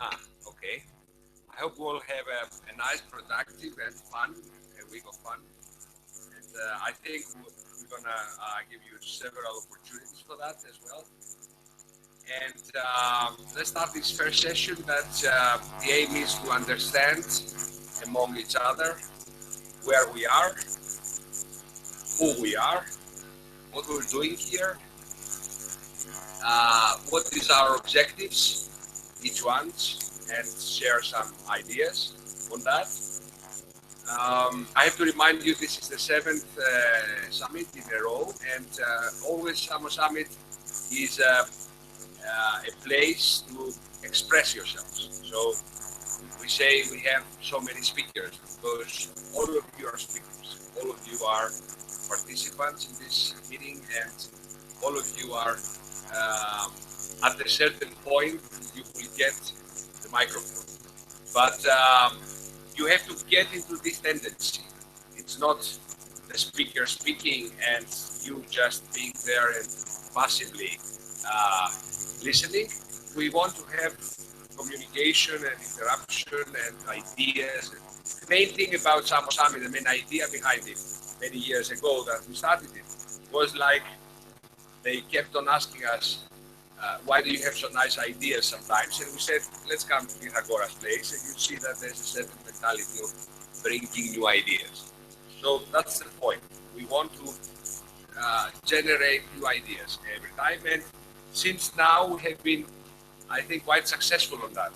Okay. I hope we'll have a nice, productive, and fun a week of fun. And I think we're gonna give you several opportunities for that as well. And let's start this first session. That the aim is to understand among each other where we are, who we are, what we're doing here, what is our objectives, each one's, and share some ideas on that. I have to remind you, this is the seventh summit in a row, and always Samos Summit is a place to express yourselves. So we say we have so many speakers because all of you are speakers, all of you are participants in this meeting, and all of you are at a certain point you will get the microphone. But you have to get into this tendency. It's not the speaker speaking and you just being there and passively listening. We want to have communication and interaction and ideas. The main thing about Samos Summit, the main idea behind it, many years ago that we started it, was like they kept on asking us, why do you have so nice ideas sometimes? And we said, let's come to Pythagoras' place, and you see that there's a certain mentality of bringing new ideas. So that's the point. We want to generate new ideas every time, and since now we have been, I think, quite successful on that.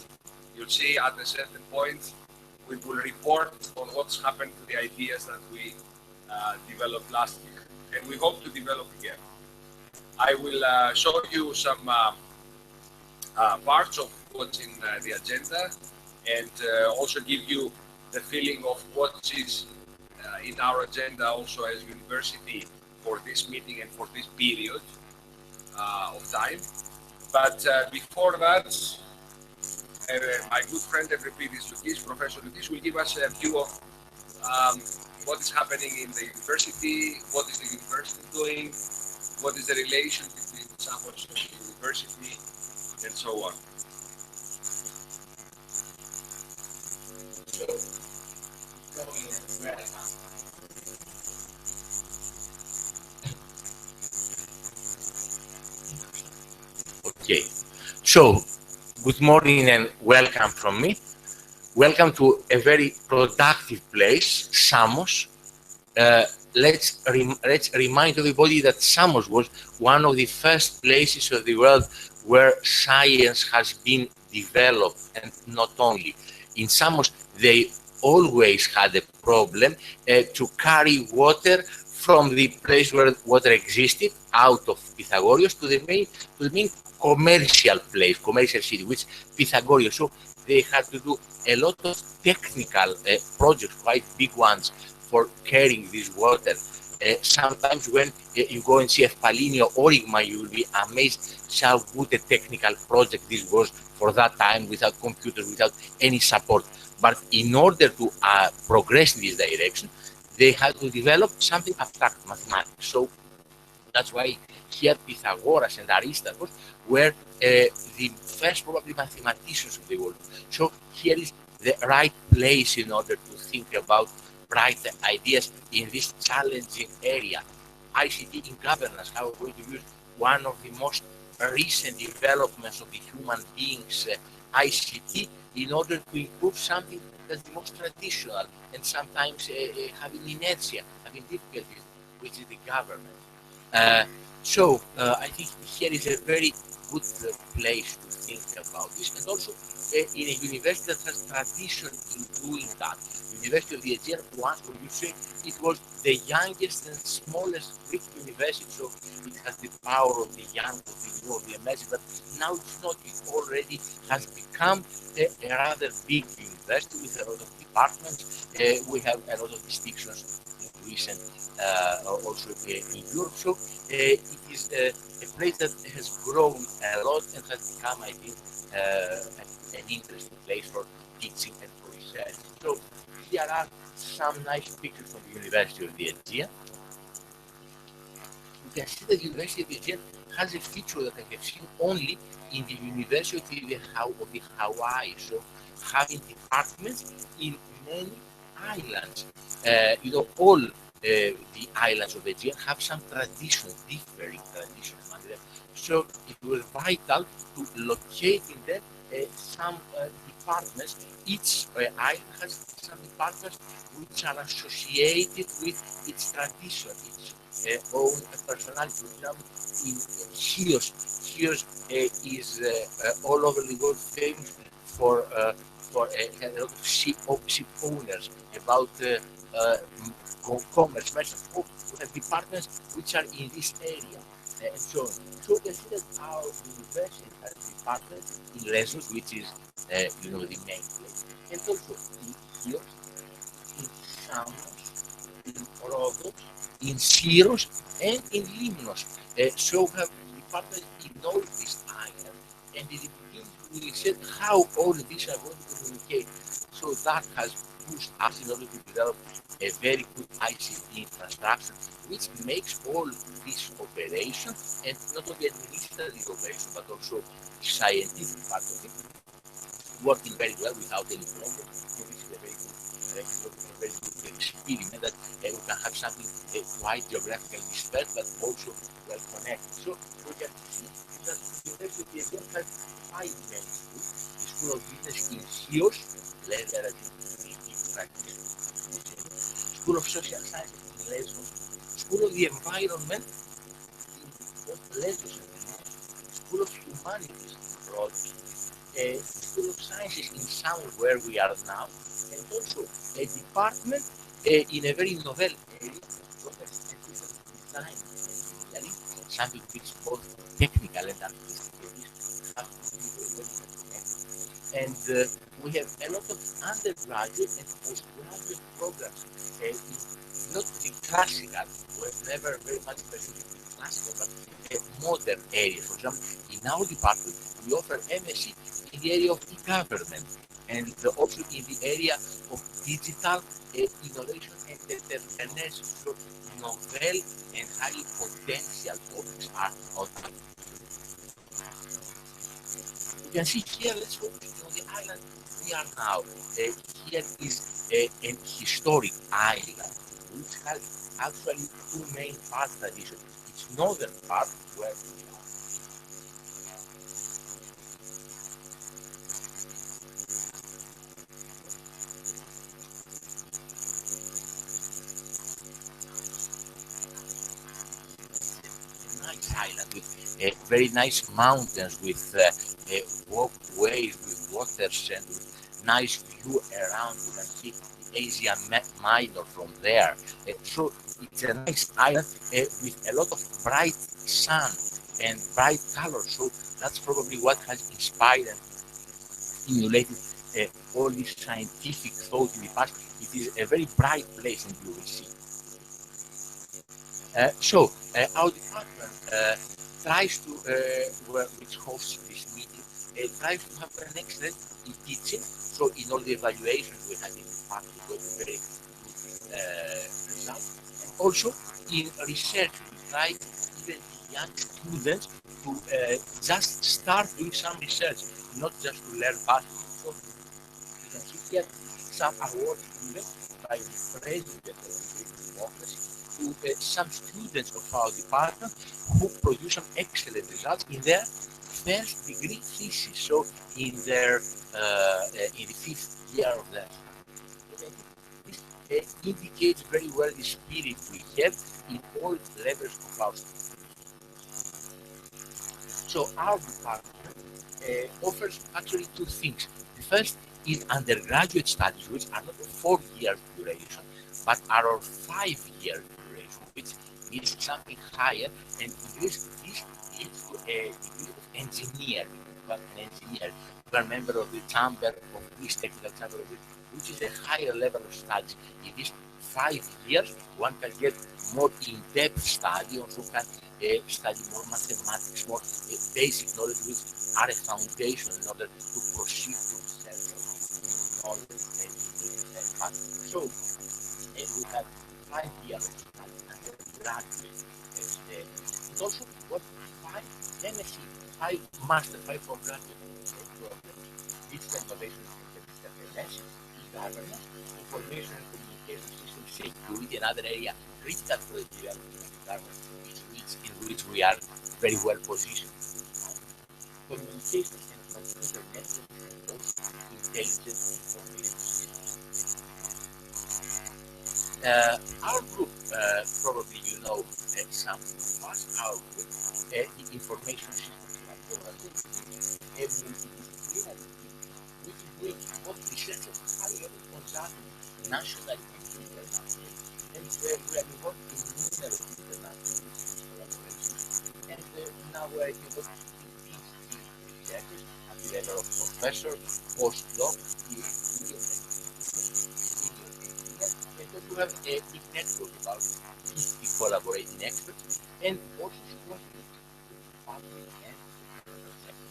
You'll see at a certain point we will report on what's happened to the ideas that we developed last year, and we hope to develop again. I will show you some parts of what's in the agenda, and also give you the feeling of what is in our agenda also as university for this meeting and for this period of time. But before that, my good friend and Evripidis Lukis, Professor Lukis, will give us a view of what is happening in the university, what is the university doing, what is the relation between Samos and the university, and so on. So, Okay, so good morning and welcome from me. Welcome to a very productive place, Samos. Let's remind everybody that Samos was one of the first places of the world where science has been developed, and not only. In Samos, they always had a problem to carry water from the place where water existed, out of Pythagoras, to the main commercial place, commercial city, which Pythagoras. So they had to do a lot of technical projects, quite big ones, for carrying this water. Sometimes when you go and see Espalini or Origma, you will be amazed how good a technical project this was for that time, without computers, without any support. But in order to progress in this direction, they had to develop something abstract, mathematics. So that's why here Pythagoras and Aristotle were the first probably mathematicians of the world. So here is the right place in order to think about bright ideas in this challenging area. ICT in governance, how we're going to use one of the most recent developments of the human beings, ICT, in order to improve something that's the most traditional and sometimes having inertia, having difficulties, which is the government. I think here is a very good place to think about this, and also in a university that has tradition in doing that. University of the Aegean, once, when you say it was the youngest and smallest Greek university, so it has the power of the young, of the new, of the emerging, but now it's not. It already has become a rather big university with a lot of departments. We have a lot of distinctions in Greece and also in Europe. So it is a place that has grown a lot and has become, I think, an interesting place for teaching and for research. So here are some nice pictures from the University of the Aegean. can see that the University of Aegean has a feature that I have seen only in the University of the Hawaii. So having departments in many islands. All the islands of Aegean have some tradition, differing tradition among them. So it was vital to locate in them some departments. Each island has some departments which are associated with its tradition, its own personality. For example, in Chios is all over the world famous for a lot of ship owners, about commerce, merchants. We have departments which are in this area, and so on. So we see that our university has departments in Lesbos, which is the main place, and also in Chios, in Samos, in Rhodos, in Syros, and in Limnos. So we have departments in all these islands, and in the beginning we said how all these are going to communicate. So that has pushed us in order to develop a very good ICT infrastructure, which makes all this operation, and not only administrative operation, but also the scientific part of it, working very well without any problem. So this is a very good experiment that we can have something quite geographically dispersed, but also well connected. So we can see that the University of Aegean has 5 main schools: the School of Business in Chios, led by School of Social Sciences in Lesbos, School of the Environment in Lesbos and Limnos, School of Humanities in Rhodes, School of Sciences in Samos, where we are now, and also a department in a very novel area, what is design and engineering, something which is both technical and artistic. And we have a lot of undergraduate and postgraduate programs in not the classical, we've never very much specific with classical, but modern areas. For example, in our department, we offer MSc in the area of e-government, and also in the area of digital innovation and entrepreneurship. So novel and highly potential topics are on top. You can see here, let's focus on the island we are now. Here is an historic island, which has actually 2 main parts tradition. Its northern part, where we are. Nice island with very nice mountains, with walkways, with waters, and with nice view around. You can see the Asia Minor from there. So it's a nice island with a lot of bright sun and bright colors. So that's probably what has inspired and stimulated all this scientific thought in the past. It is a very bright place, and you will see. Our department tries to, which hosts this meeting, tries to have an excellent in teaching. So in all the evaluations we had in the past, we got very good results. And also in research, we try even young students to just start doing some research, not just to learn fast. So you can see here some awards given by the president of the Greek democracy to some students of our department who produce some excellent results in their first degree thesis. So in their in the 5th year of their study. This indicates very well the spirit we have in all levels of our study. So our department offers actually 2 things. The first is undergraduate studies, which are not a 4-year duration, but are of 5-year duration, which is something higher, and this leads to a degree of engineering. But an engineer, you are a member of the Chamber of Greece, Technical Chamber of Greece, which is a higher level of studies. In these 5 years, one can get more in-depth study, also can study more mathematics, more basic knowledge, which are a foundation in order to proceed to research knowledge and so we have 5 years of study undergraduate And also what five MSc, five master, five postgraduate programs, digital innovation and digital e-governance, information and communication system security, another area critical for the development of the government, in which we are very well positioned. Communications and computer networks and also intelligent information systems. Our group, probably you know some of us, our group, the information systems laboratory, a multidisciplinary team, which brings both research of high level consulting nationally and internationally, and we are involved in numerous international research collaborations, and now we are involved in PhD researchers at the level of professor, postdoc, PhD, and senior engineer, and then we have a big network about 50 collaborating experts, and also strong public and private sector.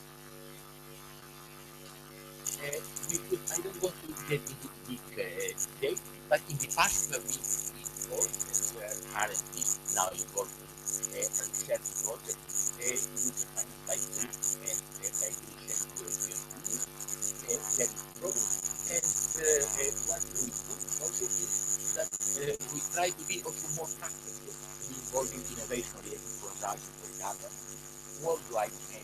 I don't want to get into big detail, but in the past we have been involved, and we are currently now involved in a research project which is financed by Greek and by Greece and European Union, very program. And what we do also is that we try to be also more practical, to be involved in innovation-related consulting for government, worldwide and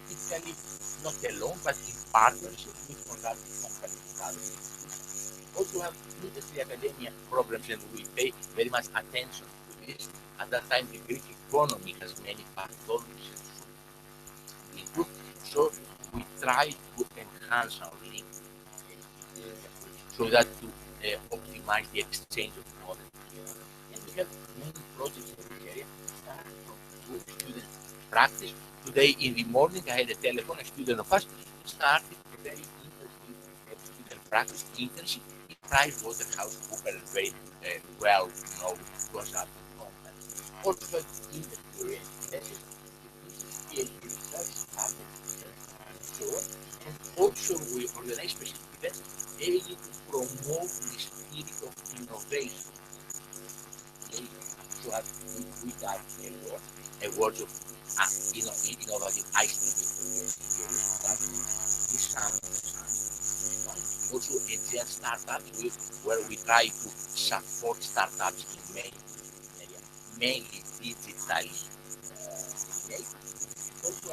typically not alone, but in partnership with consulting companies and other institutions. Also have industry academia programs, and we pay very much attention to this. At that time, the Greek economy has many pathologies and should be improved. So we try to enhance our link so that to optimize the exchange of knowledge. And we have many projects in this area, starting from student practice. Today in the morning, I had a telephone, a student of us started a very interesting student practice internship in PricewaterhouseCoopers, very well-known consulting company. Also, industry-oriented PhD research, public research, and so on. And also, we organize specific events aiming to promote the spirit of innovation. So we got awards of innovative ICT Samos. Also, Aegean startups, where we try to support startups in many areas, mainly digitally. Also,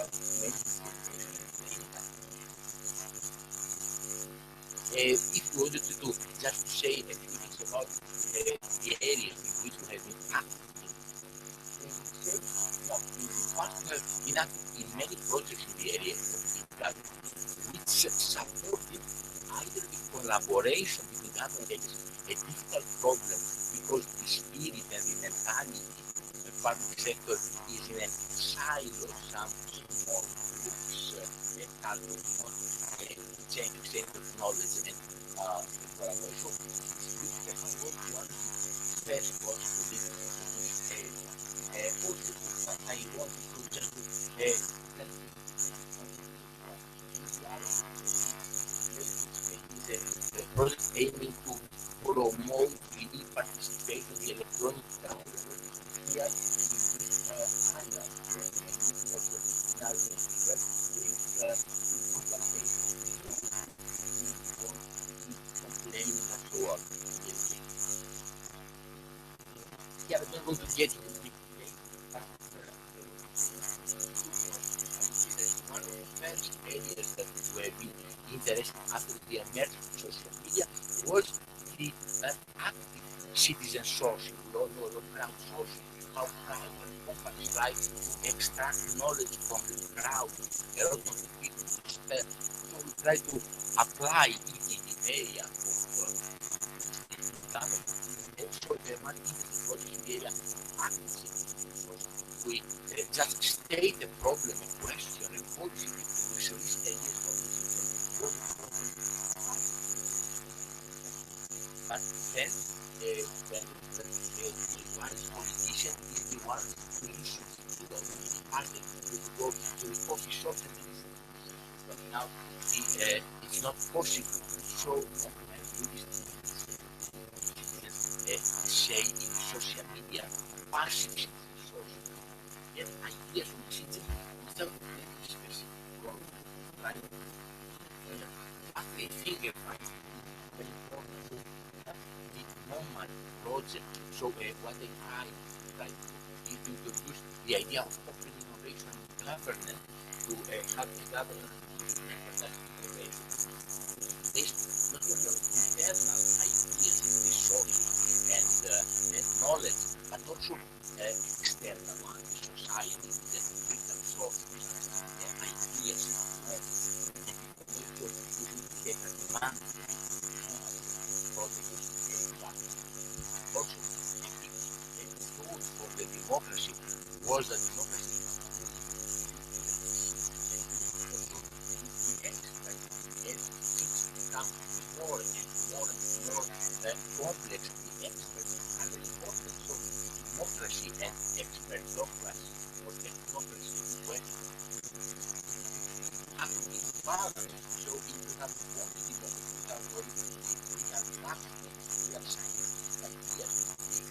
if you wanted to do, just to say a few things about the areas in which we have been active in, we have been active in many projects in the area of digital, which supported either the collaboration between government agencies, a difficult problem, because the spirit and the mentality of the public sector is in a silo, some small groups, exchange of knowledge and collaboration. So, this was one of the best was to this also, I wanted to just the project aiming to promote the participation in the electronic government here yeah, but I'm going to get into the one of the first areas that we have been interested after the emergence of social media was the active citizen sourcing. We all know crowdsourcing, how private companies try to extract knowledge from the crowd. A lot of the people spend. So we try to apply it in the area of government. And so the one interesting project in the area of active citizen sourcing. We just state a problem, a question, a policy, we solicit ideas from the citizens. But then, when the wise politician is the one who issues the party to go to the coffee shop and listen. But now it's not possible. So say in social media, passive and ideas from the citizen without any specific goal. Like, after a finger fight, very important to have the normal project. So what they try to introduce the idea of open innovation governance to have the governance that based not only on internal ideas and resources and knowledge, but also external ones, society, the critical sources, ideas, and also take advantage of projects. Also, a big tool for the democracy was the democracy more and more complex the experts and the importance of democracy and expertocracy or technocracy when have to be balanced. So if you have only democracy, you have only real practice, real scientific ideas,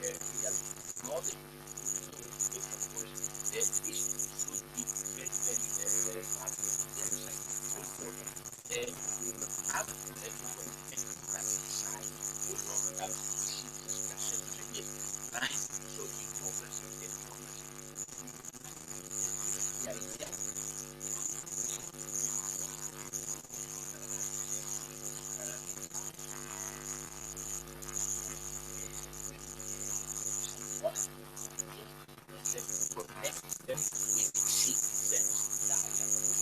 real knowledge. So of course, this should be very, very scientific, important. Have right? So democracy, the idea connect them with the citizens' dialogue.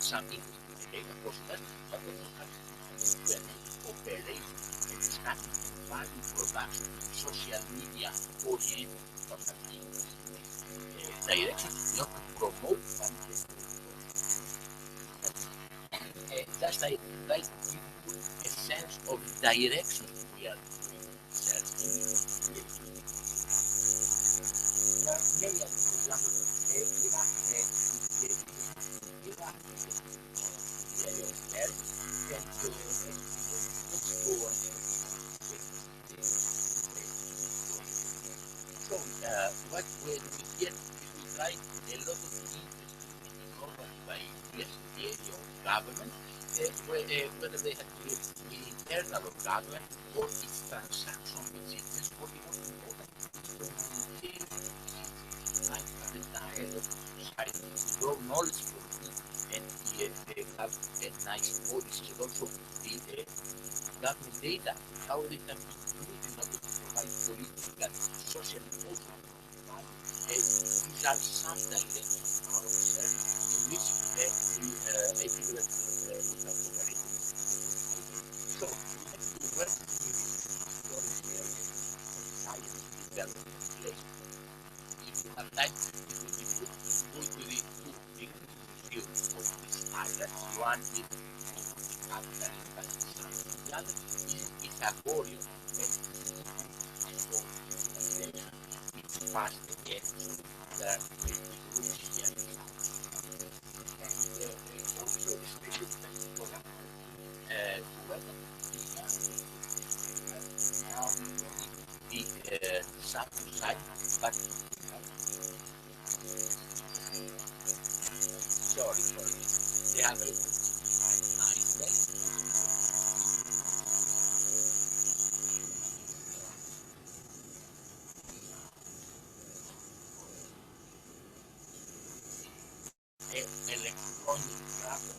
Some interesting data possible, but also has to operate and start value production, social media oriented direction, not to promote value. Just like try to give a sense of direction we are searching. Many of the what we get is we try a lot of interesting and innovative ideas in the area of government, whether they have to do with internal of government or its transaction with citizens, or the most important, its communication with citizens, like the dialogue, society, to grow knowledge from it, and have nice policies, and also the government data, how they can be used in order to provide political, social, and cultural. These are some directions of our research in which I think that we have cooperated. So, we have to work with science development place. If you have time, it will be good to go to the two big museums of this island. One is the capital, the other is Aquarium, it's fast again, so that with Russia and also especially to welcome now the Samos side, but sorry, they have a nice day. Electronic travel.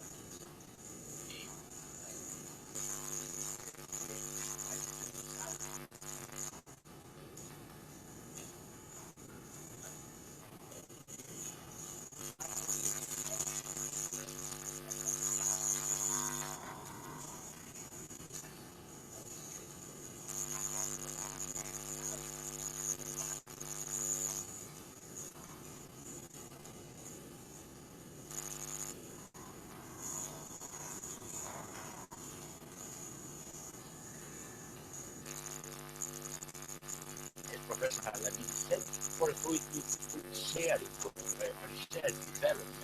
personal ability set for a fruitful sharing of research development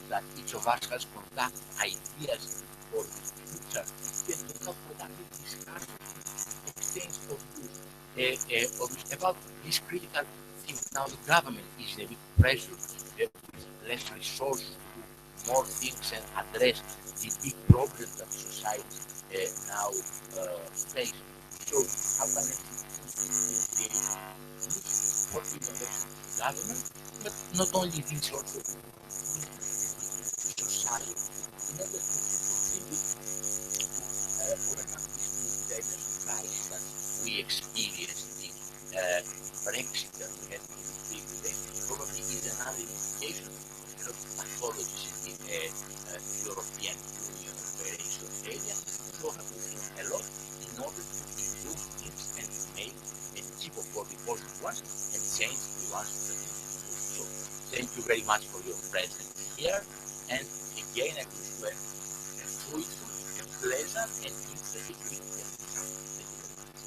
that each of us has conduct ideas for the future and to have productive discussion, exchange of views about this critical thing. Now the government is a bit pressured with less resources to do more things and address the big problems that society now face. So how can it create for innovation in the government, but not only this, also society in order to contribute to overcome this dimension crisis that we experience, the Brexit that we had to speak today, probably is another indication of the pathologies in the European Union operation area. So have to think a lot in order to improve things and make a cheaper for the important ones and change the ones that we improve. So thank you very much for your presence here, and again I wish you a fruitful, a pleasant and interesting weekend. Thank you very much.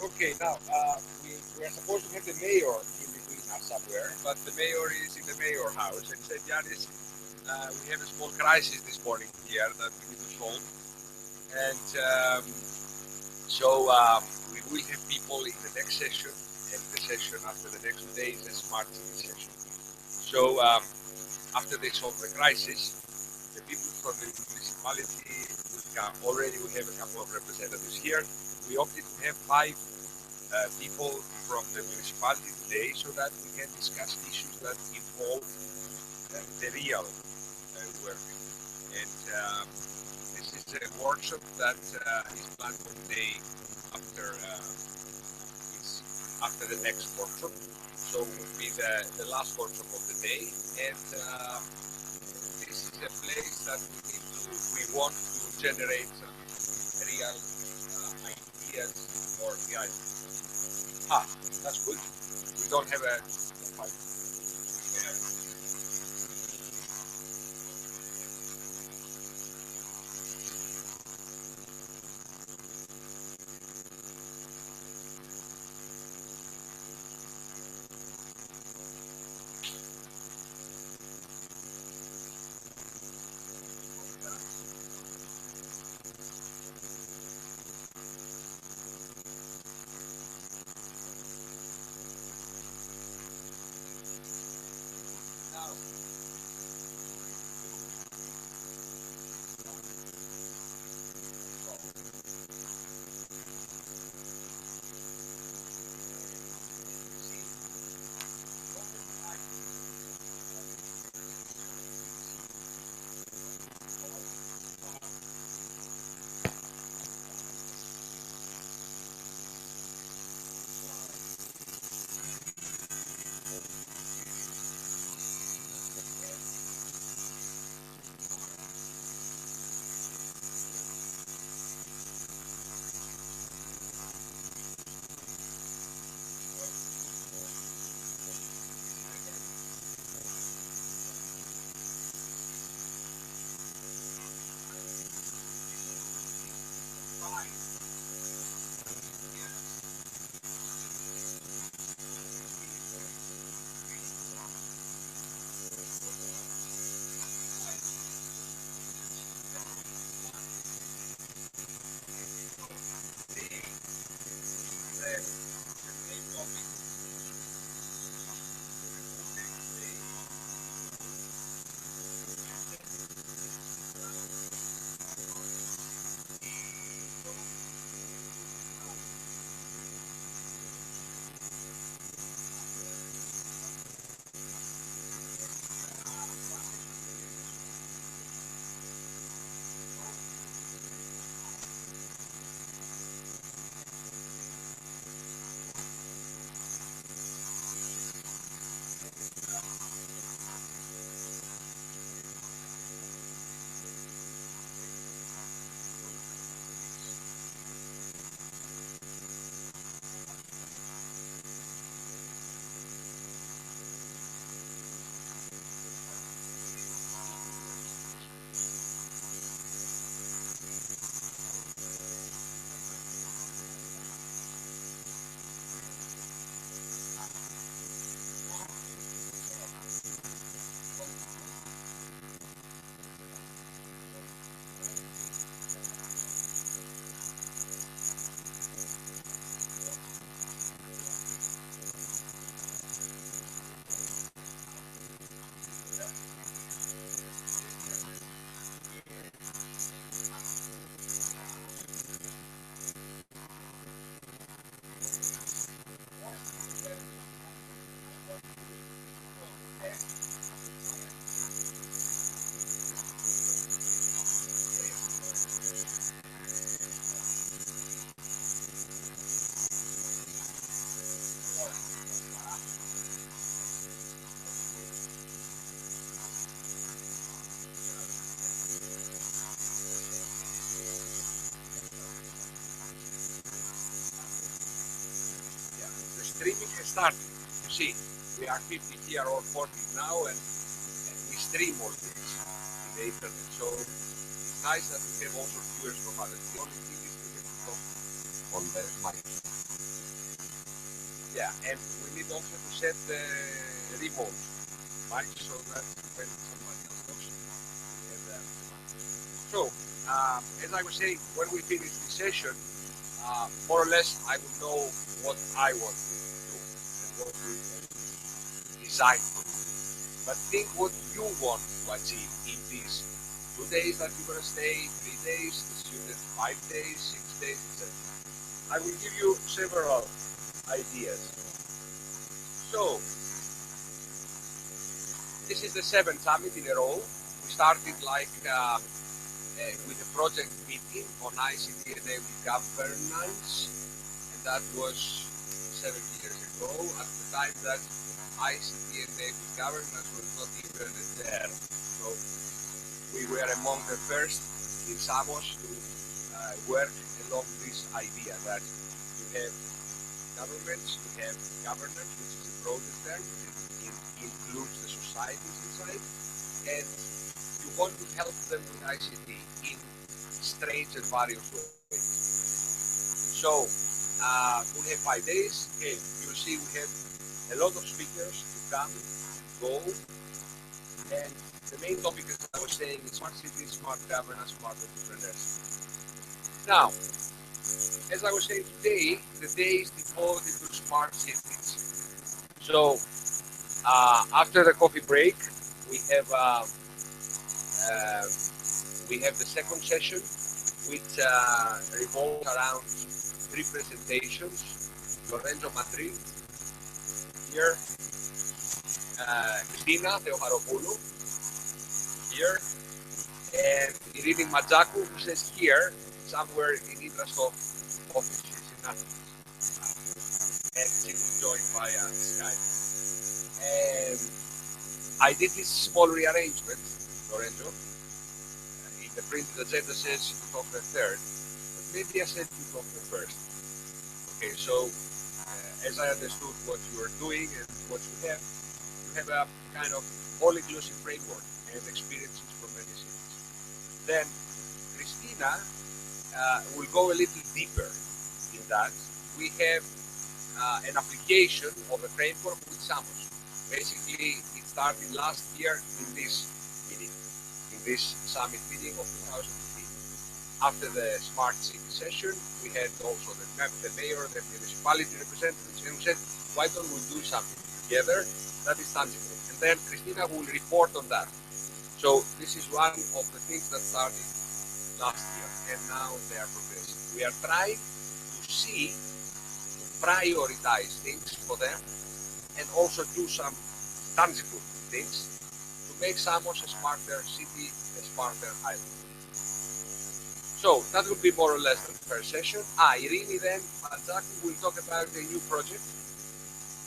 Okay, now we are supposed to have the mayor in between us somewhere, but the mayor is in the mayor house and said, Yanis, we have a small crisis this morning here that we need to solve. And we will have people in the next session, and the session after the next day is a smart city session. So after they solve the crisis, the people from the municipality will come. Already we have a couple of representatives here. We opted to have 5 people from the municipality today so that we can discuss issues that involve the real work. And this is a workshop that is planned for the day after the next workshop. So it will be the last workshop of the day. And this is a place that we want to generate some real ideas for the ideas. That's good. We don't have a fight. starting. You see, we are 50 here or 40 now, and we stream all this in the internet. So it's nice that we have also viewers from others. The only thing is we have to talk on the mic. Yeah, and we need also to set the remote mic so that when somebody else talks, we have the mic. So, as I was saying, when we finish this session, more or less I will know what I want to do and what we have designed for you. But think what you want to achieve in these 2 days that you're going to stay, 3 days, the students 5 days, 6 days, etc. I will give you several ideas. So, this is the 7th summit in a row. We started like with a project meeting on ICT enabled governance, and that was 7 years ago, at the time that ICT enabled governance was not even there. So we were among the first in Samos to work along this idea that you have governments, you have governance, which is a broader term, it includes the societies inside, and you want to help them with ICT in strange and various ways. So we have 5 days. Okay, you'll see we have a lot of speakers to come and go, and the main topic, as I was saying, is smart cities, smart governance, smart entrepreneurs. Now, as I was saying today, the day is devoted to smart cities. So after the coffee break, we have the second session, which revolves around 3 presentations. Lorenzo Madrid here, Christina Theoharopoulou here, and Irini Madjakou, who says here, somewhere in Idrastov offices in Athens. And she was joined by Skype. And I did this small rearrangement, Lorenzo. In the printed agenda says you talk the third, but maybe I said you talk the first. Okay, so as I understood what you are doing and what you have a kind of all-inclusive framework and experiences from many cities. Then Christina will go a little deeper in that. We have an application of a framework with Samos. Basically, it started last year in this meeting, in this summit meeting of 2015. After the Smart City session, we had also the mayor, the municipality representatives, and we said, why don't we do something together that is tangible? And then Christina will report on that. So this is one of the things that started last year, and now they are progressing. We are trying to see, to prioritize things for them, and also do some tangible things to make Samos a smarter city, a smarter island. So that will be more or less the first session. Irini then, Madjakou will talk about the new project,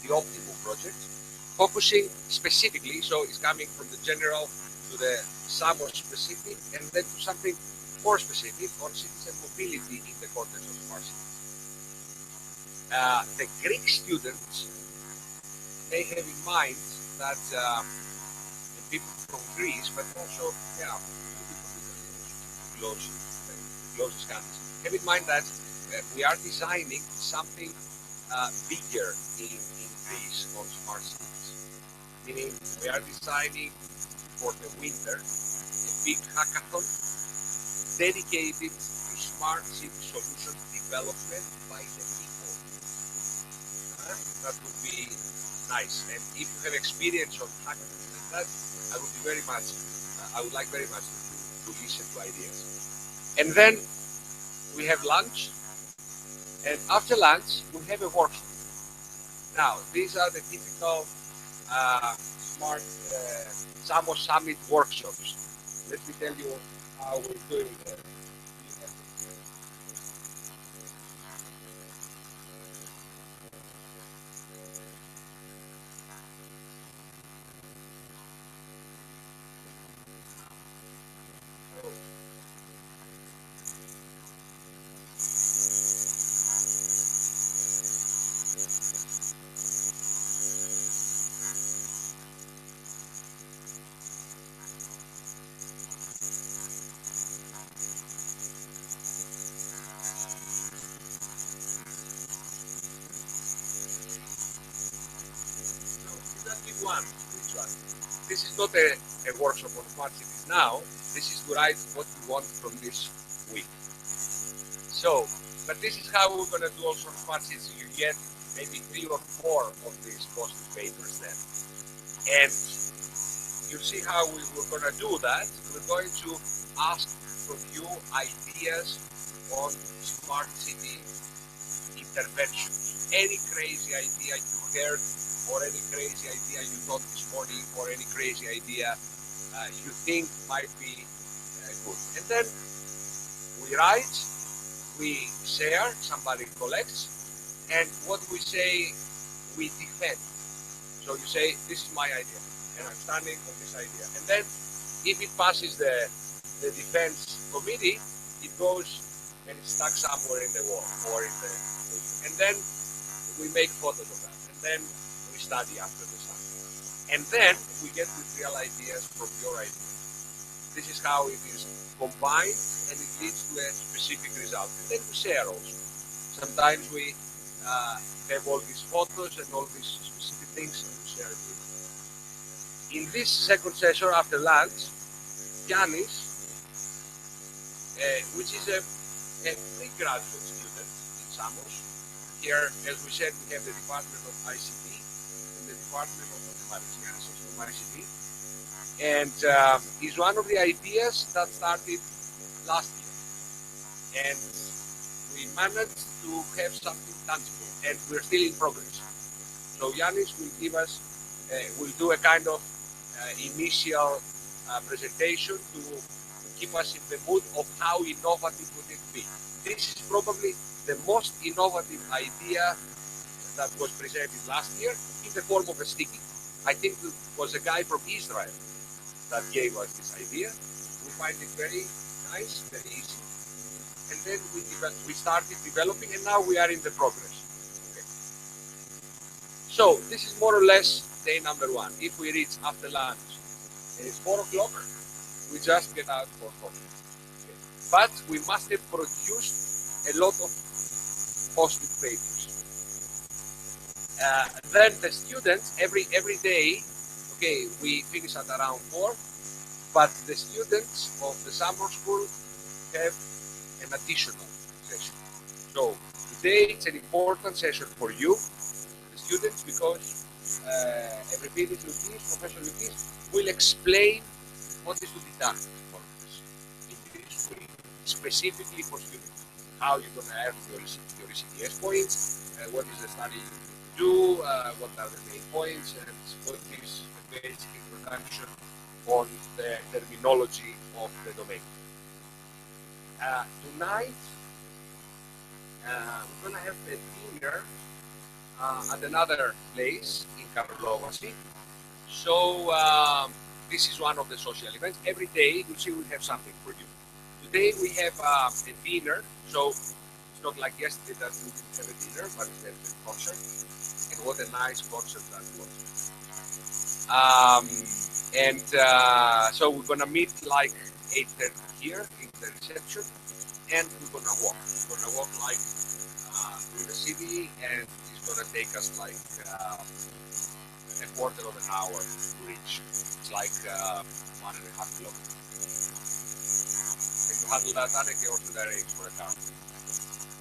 the Optimum project, focusing specifically, so it's coming from the general to the Samos specific, and then to something more specific on citizen mobility in the context of smart cities. The Greek students may have in mind that the people from Greece, but also, closest countries, have in mind that we are designing something bigger in Greece on smart cities. Meaning, we are designing for the winter a big hackathon dedicated to smart city solution development by the people. That would be nice. And if you have experience on hackathons like that, I would like very much to listen to ideas. And then we have lunch, and after lunch we have a workshop. Now, these are the typical smart Samos Summit workshops. Let me tell you how we're doing there. this is not a workshop on smart cities now. This is to write what we want from this week. So, but this is how we're going to do also on smart cities. You get maybe 3 or 4 of these post-it papers then. And you'll see how we're going to do that. We're going to ask from you ideas on smart city interventions. Any crazy idea you heard, or any crazy idea you thought this morning, or any crazy idea you think might be good. And then we write, we share, somebody collects, and what we say, we defend. So you say, this is my idea, and I'm standing on this idea. And then if it passes the defense committee, it goes and it's stuck somewhere in the wall or in the, and then we make photos of that, and then we study after the study, and then we get with real ideas from your idea. This is how it is combined, and it leads to a specific result. And then we share also. Sometimes we have all these photos and all these specific things, and we share it with you. In this second session after lunch, Yanis, which is a pre-graduate student in Samos. Here, as we said, we have the Department of ICT and the Department of Mathematics. Yanis is from ICT. And is one of the ideas that started last year. And we managed to have something tangible, and we're still in progress. So Yanis will give us, will do a kind of initial presentation to keep us in the mood of how innovative would it be. This is probably the most innovative idea that was presented last year in the form of a sticky. I think it was a guy from Israel that gave us this idea. We find it very nice, very easy. And then we started developing, and now we are in the progress. Okay. So this is more or less day number 1. If we reach after lunch, and it's 4 o'clock, we just get out for coffee. Okay. But we must have produced a lot of post-it papers. Then the students, every day, okay, we finish at around 4, but the students of the summer school have an additional session. So today it's an important session for you, the students, because Evripidis Lukis, Professor Lukis, will explain what is to be done for this in this week, specifically for students. How you're going to have your ECTS points, what is the study you do, what are the main points, and what is the basic introduction on the terminology of the domain. Tonight, we're going to have a dinner at another place in Karlovasi. So this is one of the social events. Every day, you see, we have something for you. Today we have a dinner, so it's not like yesterday that we didn't have a dinner, but we had a concert. And what a nice concert that was. So we're gonna meet like 8:30 here in the reception, and we're gonna walk. We're gonna walk like through the city, and it's gonna take us like a quarter of an hour to reach. It's like 1.5 kilometers. Can you handle that, Anneke, or should I arrange for a car?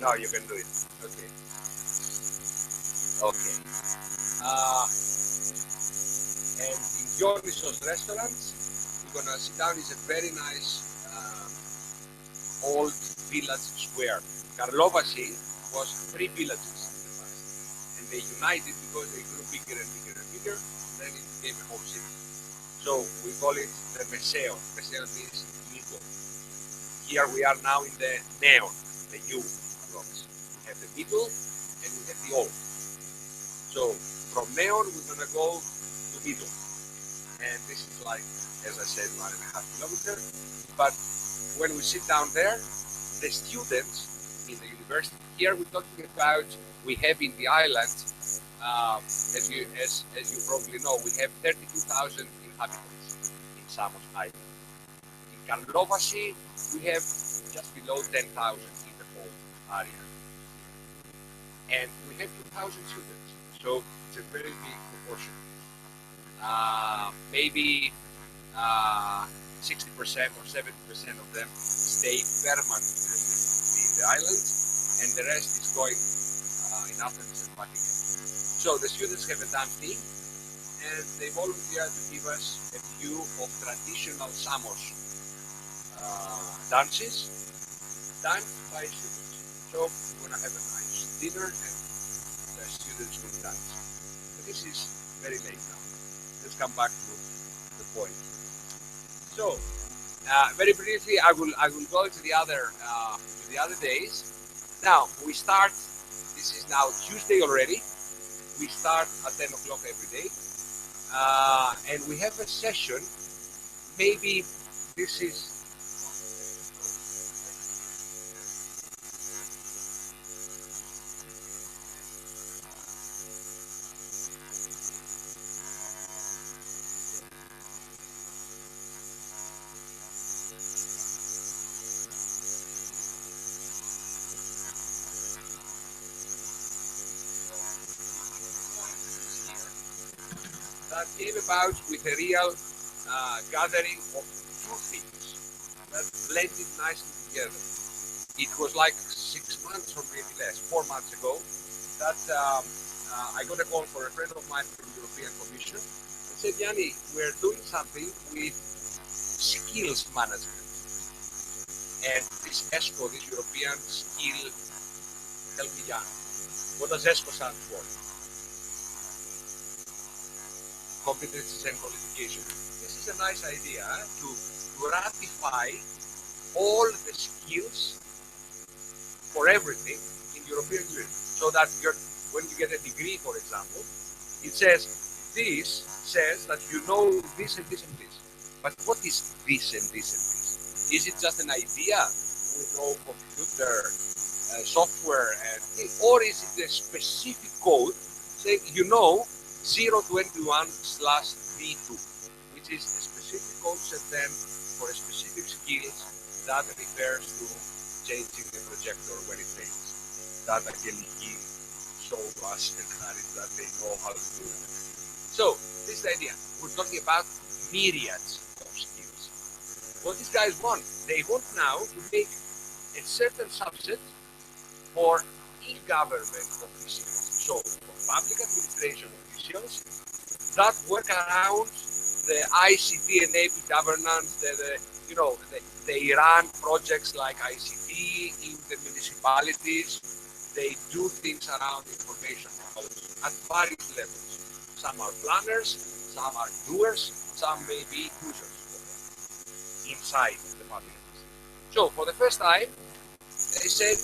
No, you can do it. Okay. Okay. And in Dionysos restaurants, we're gonna sit down. It's a very nice old village square. Karlovasi was 3 villages in the past, and they united because they grew bigger and bigger and bigger, and then it became a whole city. So we call it the Meseo. Meseo means middle. Here we are now in the neon, the new Karlovasi. We have the middle and we have the old. So from neon we're gonna go to middle, and this is like, as I said, 1.5 kilometers. But when we sit down there, the students in the university, here we're talking about, we have in the island, as you probably know, we have 32,000 inhabitants in Samos Island. In Karlovasi, we have just below 10,000 in the whole area. And we have 2,000 students, so it's a very big proportion. Maybe 60% or 70% of them stay permanently in the island, and the rest is going in Athens and back again. So the students have a dance team, and they volunteer to give us a view of traditional Samos dances done by students. So we're going to have a nice dinner, and the students will dance. But this is very late now. Let's come back to the point. So, very briefly, I will go to the other days. Now we start. This is now Tuesday already. We start at 10 o'clock every day, and we have a session. Maybe this is. That came about with a real gathering of two things that blended nicely together. It was like 6 months or maybe less, 4 months ago, that I got a call from a friend of mine from the European Commission and said, Yanni, we're doing something with skills management. And this ESCO, this European Skill, help me, Yanni. What does ESCO stand for? Competencies and qualification. This is a nice idea to ratify all the skills for everything in European Union, so that when you get a degree, for example, it says this says that you know this and this and this. But what is this and this and this? Is it just an idea with no computer software, or is it a specific code saying 021/V2, which is a specific code set then for a specific skills that refers to changing the projector when it fails. That Angeliki showed us and Harry that they know how to do it. So this is the idea. We're talking about myriads of skills. What these guys want, they want now to make a certain subset for e-government officials. So for public administration officials that work around the ICT enabled governance, they run projects like ICT in the municipalities, they do things around information technology at various levels. Some are planners, some are doers, some may be users inside the public administration. So for the first time, they said,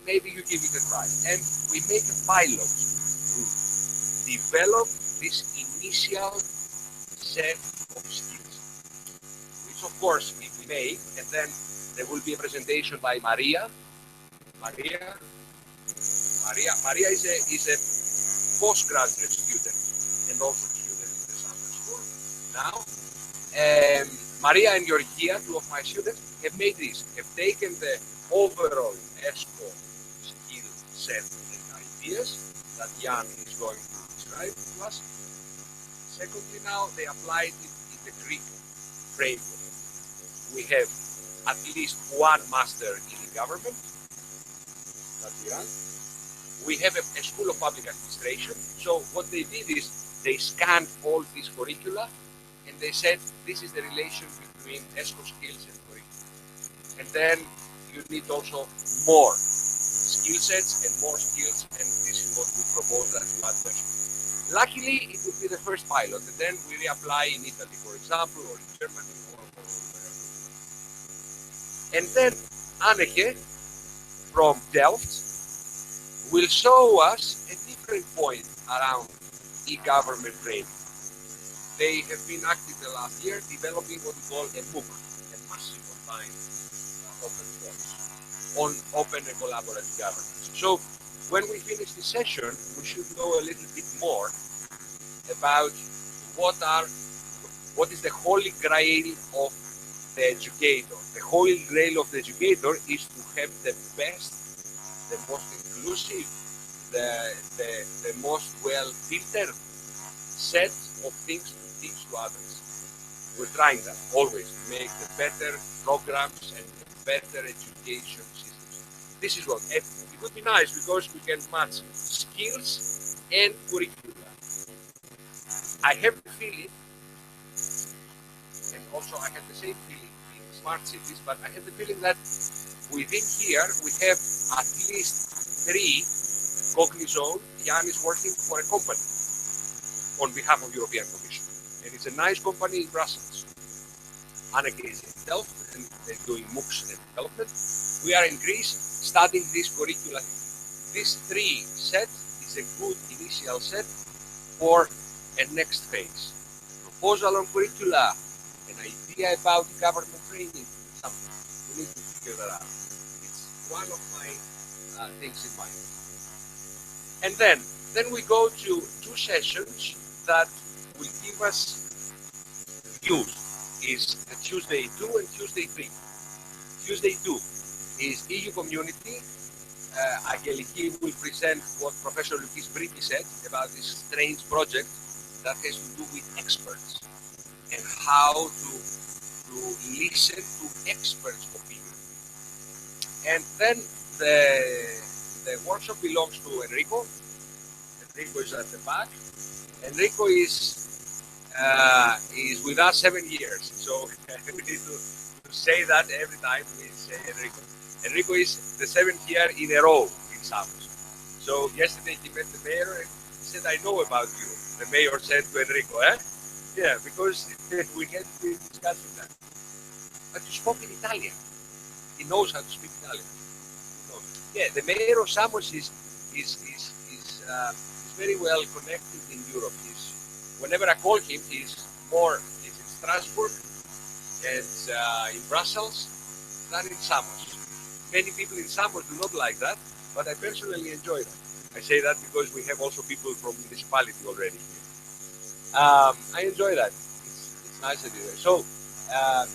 maybe you give it a try. And we make a pilot to develop this initial set of skills, which of course we make, and then there will be a presentation by Maria. Maria is a postgraduate student and also student in the summer school now. Maria and Georgia, two of my students, have made this, have taken the overall ESCO skill set and ideas that Jan is going to describe to us. Secondly, now they applied it in the Greek framework. We have at least one master in government that we run. We have a school of public administration. So what they did is they scanned all these curricula and they said this is the relation between ESCO skills and curriculum. And then you need also more skill sets and more skills, and this is what we propose that you add to ESCO. Luckily, it would be the first pilot, and then we reapply in Italy, for example, or in Germany, or wherever. And then Anneke from Delft will show us a different point around e-government training. They have been active the last year developing what we call a MOOC, a massive online open course on open and collaborative governance. So when we finish this session, we should know a little bit more about what is the holy grail of the educator. The holy grail of the educator is to have the best, the most inclusive, the most well-filtered set of things to teach to others. We're trying that always to make the better programs and the better education systems. This is what it would be nice because we can match skills and curricula. I have the feeling, and also I have the same feeling in smart cities, but I have the feeling that within here we have at least 3 cognizant Jan is working for a company on behalf of European Commission. And it's a nice company in Brussels. Anneke is in Delft and they're doing MOOCs and development. We are in Greece studying this curricula. This 3 set is a good initial set for a next phase. Proposal on curricula, an idea about government training, something. We need to figure that out. It's one of my things in mind. And then we go to 2 sessions that will give us views. Is Tuesday 2 and Tuesday 3. Tuesday 2 is EU Community. Angeliki will present what Professor Lukis Briki said about this strange project that has to do with experts and how to listen to experts' opinion. And then the workshop belongs to Enrico. Enrico is at the back. Enrico is with us 7 years, so we need to say that every time we say Enrico. Enrico is the 7th year in a row in Samos. So yesterday he met the mayor and he said, "I know about you." The mayor said to Enrico, Yeah, because we had been discussing that. But you spoke in Italian. He knows how to speak Italian. Yeah, the mayor of Samos is very well connected in Europe. Whenever I call him, he's in Strasbourg and in Brussels than in Samos. Many people in Samos do not like that, but I personally enjoy that. I say that because we have also people from municipality already here. I enjoy that. It's nice anyway. So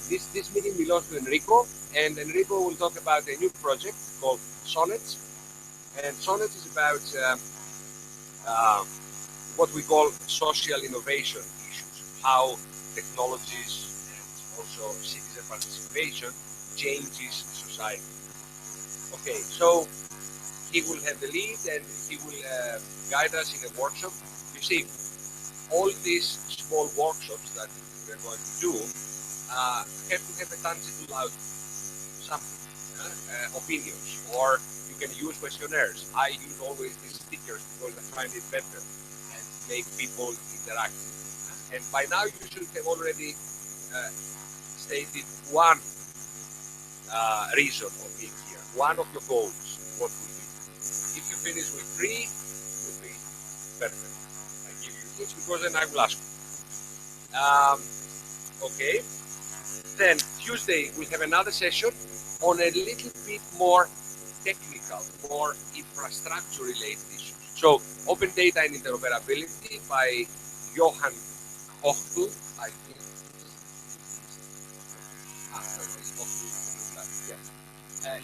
this meeting belongs to Enrico, and Enrico will talk about a new project called Sonnets. And Sonnets is about what we call social innovation issues, how technologies and also citizen participation changes society. Okay, so he will have the lead and he will guide us in a workshop. You see, all these small workshops that we are going to do have to have a tangible outcome, something, opinions, or you can use questionnaires. I use always these stickers because I find it better and make people interactive. And by now you should have already stated one reason of being here, one of your goals, what will be. If you finish with 3, it will be perfect. I give you each because then I will ask you. Okay. Then Tuesday we have another session on a little bit more technical, more infrastructure related issues. So open data and interoperability by Johan Hochtel, I think.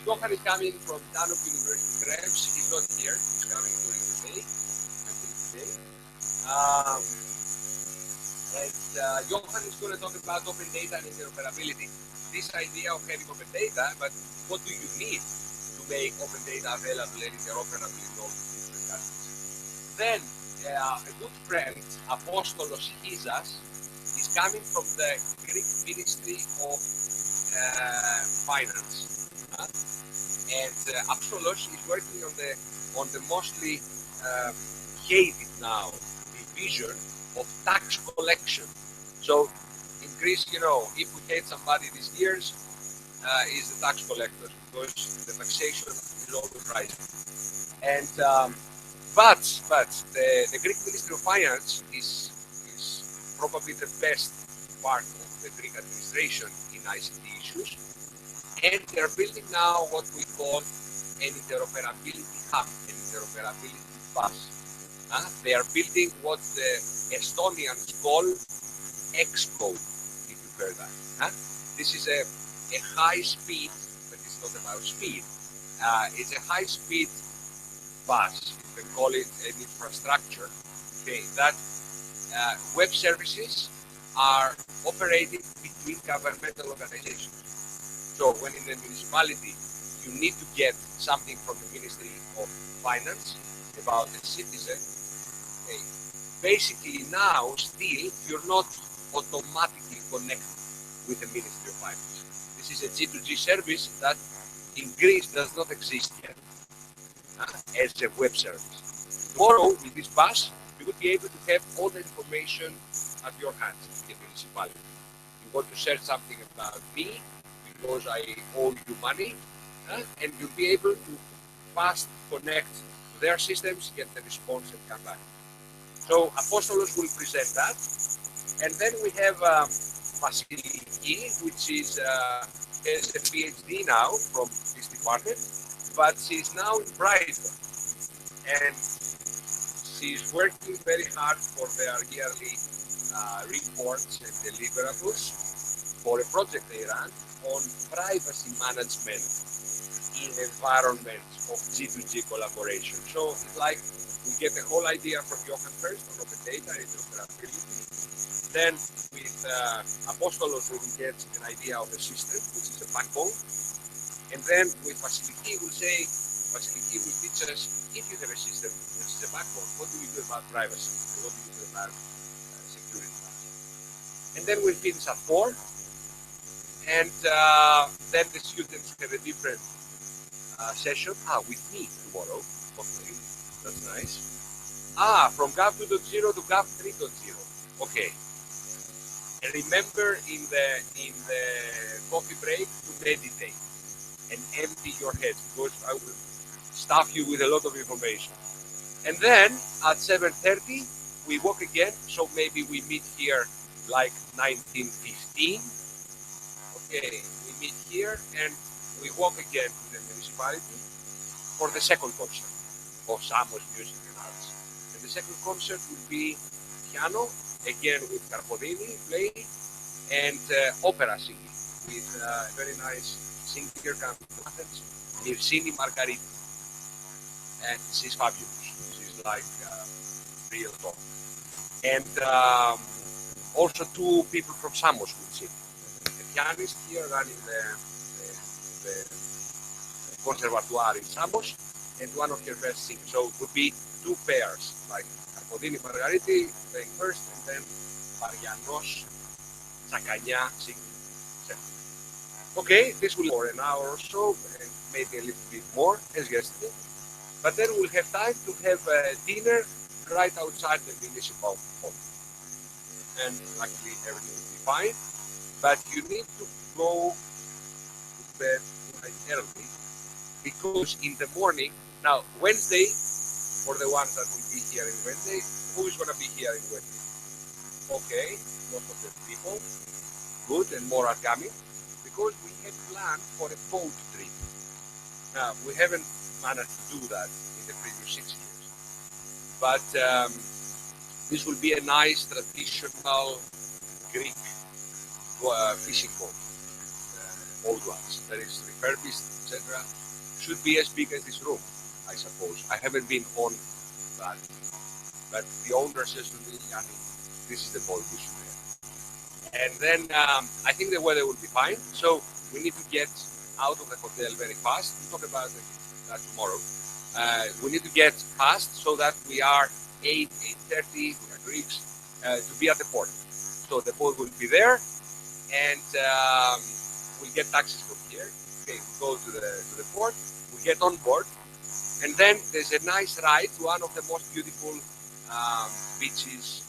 Johan is coming from Danube University Krems. He's not here. He's coming during the day, I think today. And Johan is going to talk about open data and interoperability. This idea of having open data, but what do you need to make open data available and interoperable in all different countries? Then a good friend, Apostolos Hizas, is coming from the Greek Ministry of Finance. And Apostolos is working on the mostly hated now division of tax collection. So in Greece, you know, if we hate somebody these years, is the tax collectors because the taxation is always rising. And but the Greek Ministry of Finance is probably the best part of the Greek administration in ICT issues, and they're building now what we call an interoperability hub, an interoperability bus. They are building what the Estonians call X-code, if you've heard that. This is a high speed, but it's not about speed. It's a high speed bus. You can call it an infrastructure. Okay, that web services are operated between governmental organizations. So when in the municipality you need to get something from the Ministry of Finance about the citizen, okay, basically now still you're not automatically connected with the Ministry of Finance. This is a G2G service that in Greece does not exist yet as a web service. Tomorrow, with this bus, you will be able to have all the information at your hands in the municipality. You want to search something about me because I owe you money, and you'll be able to fast connect to their systems, get the response, and come back. So Apostolos will present that, and then we have Vasiliki, which is has a PhD now from this department, but she's now in Brighton, and she's working very hard for their yearly reports and deliverables for a project they run on privacy management in environments of G2G collaboration. So it's like we get the whole idea from Johan first on open data and interoperability. Then with Apostolos we will get an idea of the system, which is a backbone. And then with Vasiliki we'll say, Vasiliki will teach us, if you have a system which is a backbone, what do we do about privacy? And what do we do about security? And then we'll finish at 4. And then the students have a different session with me tomorrow. Okay, that's nice. From GAV 2.0 to GAV 3.0. Okay. And remember in the coffee break to meditate and empty your head, because I will stuff you with a lot of information. And then at 7:30 we walk again. So maybe we meet here like 1915. Okay, we meet here and we walk again to the municipality for the second concert of Samos Music and Arts. And the second concert will be piano, again with Carpodini playing, and opera singing with a very nice singer coming from Athens, Nirsini Margarita. And she's fabulous. She's like real top. And also 2 people from Samos will sing. A pianist here running the conservatoire in Samos, and one of her best singers. So it would be 2 pairs, like Carpodini Margariti playing first, and then Marianos Tsakania singing. Okay, this will be for an hour or so, and maybe a little bit more, as yesterday. But then we'll have time to have dinner right outside the municipal hall. And luckily everything will be fine. But you need to go to bed quite early, because in the morning, now Wednesday, for the ones that will be here in Wednesday, who is going to be here in Wednesday? Okay, most of the people, good, and more are coming, because we had planned for a boat trip. Now, we haven't managed to do that in the previous 6 years. But this will be a nice traditional Greek fishing boat, old ones, that is refurbished, etc. Should be as big as this room, I suppose. I haven't been on that, but the owner says to me, I mean, this is the boat we should have. And then I think the weather will be fine, so we need to get out of the hotel very fast. We'll talk about that tomorrow. We need to get fast so that we are 8:30, we are Greeks, to be at the port. So the boat will be there, and we'll get taxis from here. Okay, we go to the port, we get on board, and then there's a nice ride to one of the most beautiful beaches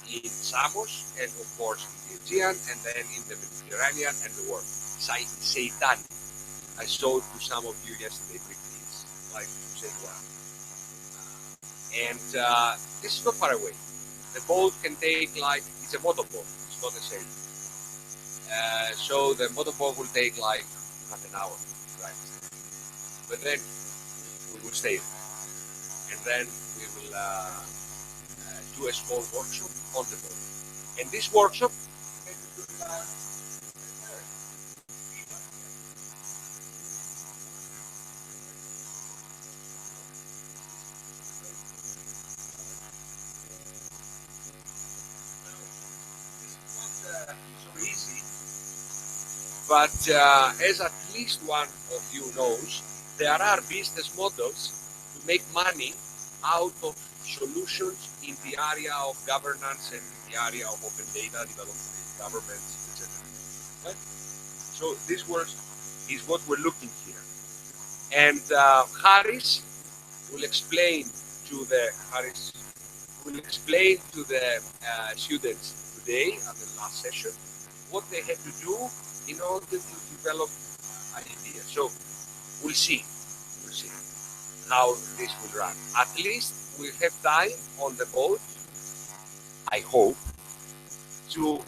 in Samos, and of course in the Aegean, and then in the Mediterranean and the world. Seitan. I showed to some of you yesterday briefly. It's like to say wow. And this is not far away. The boat can take like, it's a motorboat, it's not a sail. So the motorboat will take like half an hour, right? But then we will stay there. And then we will do a small workshop on the boat. And this workshop, But as at least one of you knows, there are business models to make money out of solutions in the area of governance and in the area of open data development in governments, etc. Right? So this is what we're looking here. And Harris will explain to the students today at the last session what they had to do in order to develop ideas. So we'll see how this will run. At least we'll have time on the boat, I hope, to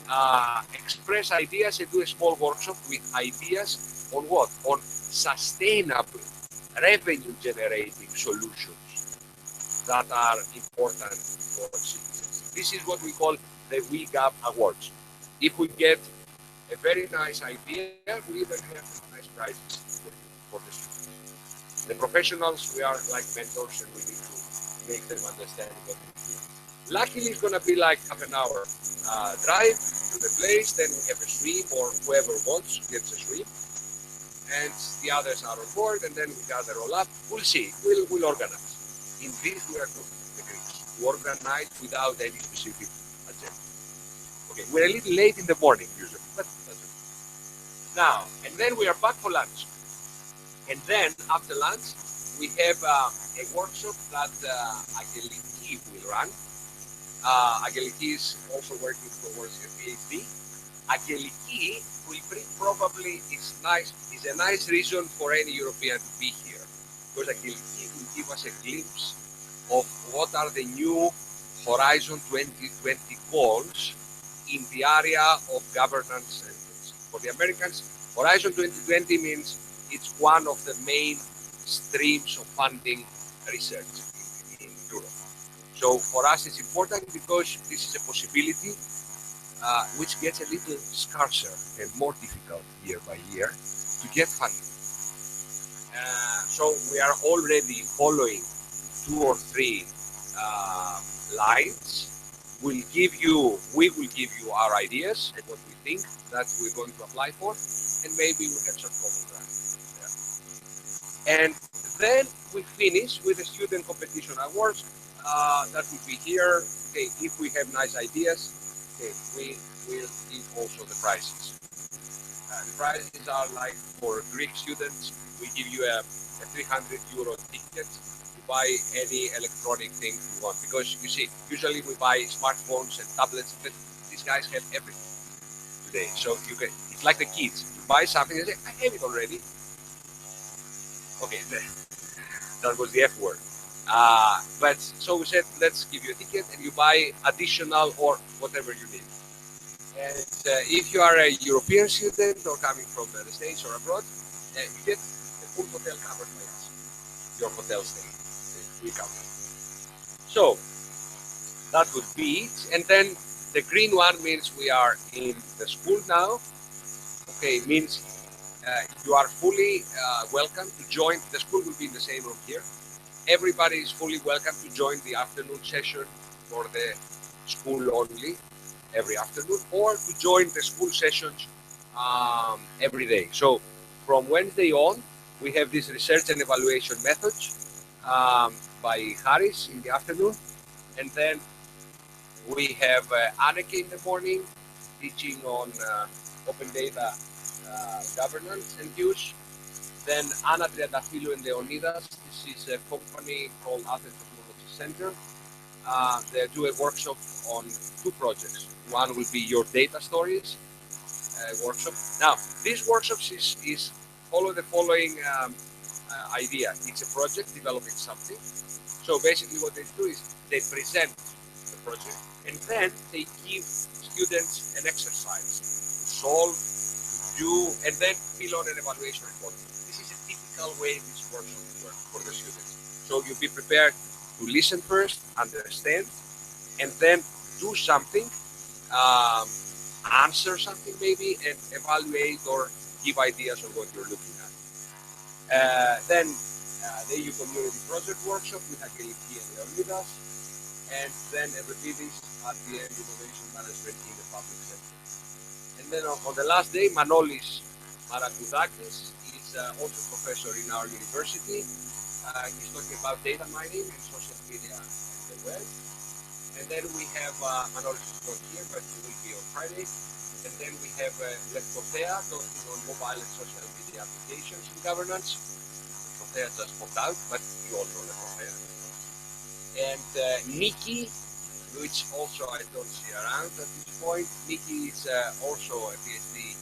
express ideas and do a small workshop with ideas on what? On sustainable revenue generating solutions that are important for citizens. This is what we call the WeGap Awards. If we get a very nice idea, we even have nice prizes for the students. The professionals, we are like mentors and we need to make them understand what we do. Luckily, it's going to be like half an hour drive to the place, then we have a swim, or whoever wants gets a swim, and the others are on board, and then we gather all up. We'll see, we'll organize. In this, we are good, the Greeks, to organize without any specific agenda. Okay, we're a little late in the morning usually, but that's okay. Now, and then we are back for lunch. And then, after lunch, we have a workshop that Angeliki will run. Angeliki is also working towards a PhD. Angeliki will bring probably is a nice reason for any European to be here, because Angeliki will give us a glimpse of what are the new Horizon 2020 goals in the area of governance. And for the Americans, Horizon 2020 means it's one of the main streams of funding research in Europe. So for us it's important because this is a possibility which gets a little scarcer and more difficult year by year to get funding. So we are already following 2 or 3 lines. We will give you our ideas and what we think that we're going to apply for, and maybe we'll have some common ground. And then we finish with the student competition awards. That will be here. Okay, if we have nice ideas, okay, we will give also the prizes. The prizes are like for Greek students, we give you a 300 euro ticket to buy any electronic thing you want. Because you see, usually we buy smartphones and tablets, but these guys have everything today. So you can, it's like the kids. You buy something and say, I have it already. Okay, that was the F word. But so we said, let's give you a ticket and you buy additional or whatever you need. And if you are a European student or coming from the States or abroad, you get the full hotel covered by us. Your hotel stay, we cover. So that would be it. And then the green one means we are in the school now. Okay, it means you are fully welcome to join. The school will be in the same room here. Everybody is fully welcome to join the afternoon session for the school only every afternoon, or to join the school sessions every day. So from Wednesday on, we have this research and evaluation methods by Harris in the afternoon, and then we have Anneke in the morning teaching on open data governance and use. Then Anna Triantafylou and Leonidas, this is a company called Athens Technology Center. They do a workshop on 2 projects. One will be your data stories workshop. Now, this workshop is follow the following idea. It's a project developing something. So basically what they do is they present the project and then they give students an exercise to solve, to do, and then fill on an evaluation report. This is a typical way this workshop will work for the students. So you'll be prepared to listen first, understand, and then do something, answer something maybe, and evaluate or give ideas on what you're looking at. Then the EU Community Project Workshop with Angeliki and Leonidas, and then a repeating at the end, innovation management in the public sector. And then on the last day, Manolis Marakoudakis is also a professor in our university. He's talking about data mining and social media and the web. And then we have Manolis is not here, but he will be on Friday. And then we have Lefkothea talking on mobile and social media applications and governance. Lefkothea just popped out, but you all know Lefkothea. And Nikki, which also I don't see around at this point. Nikki is also a PhD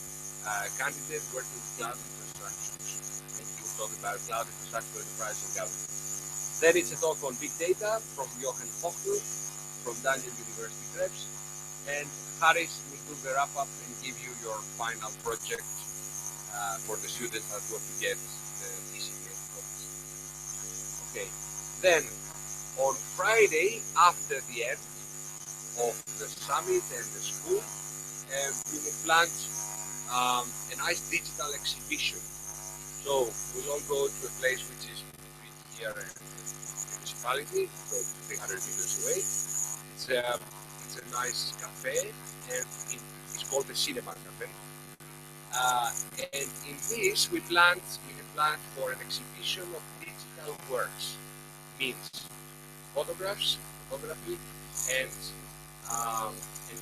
candidate working with cloud infrastructures. And he will talk about cloud infrastructure, enterprise and government. Then it's a talk on big data from Johan Hochul from Daniel University Krebs. And Harris will do the wrap-up and give you your final project for the students that want to get the ECDF course. Okay, then on Friday, after the end of the summit and the school, we have planned a nice digital exhibition. So we'll all go to a place which is between here and the municipality, so 300 meters away. It's a nice cafe, and it's called the Cinema Cafe. And in this, we have planned for an exhibition of digital works, means photographs, photography, and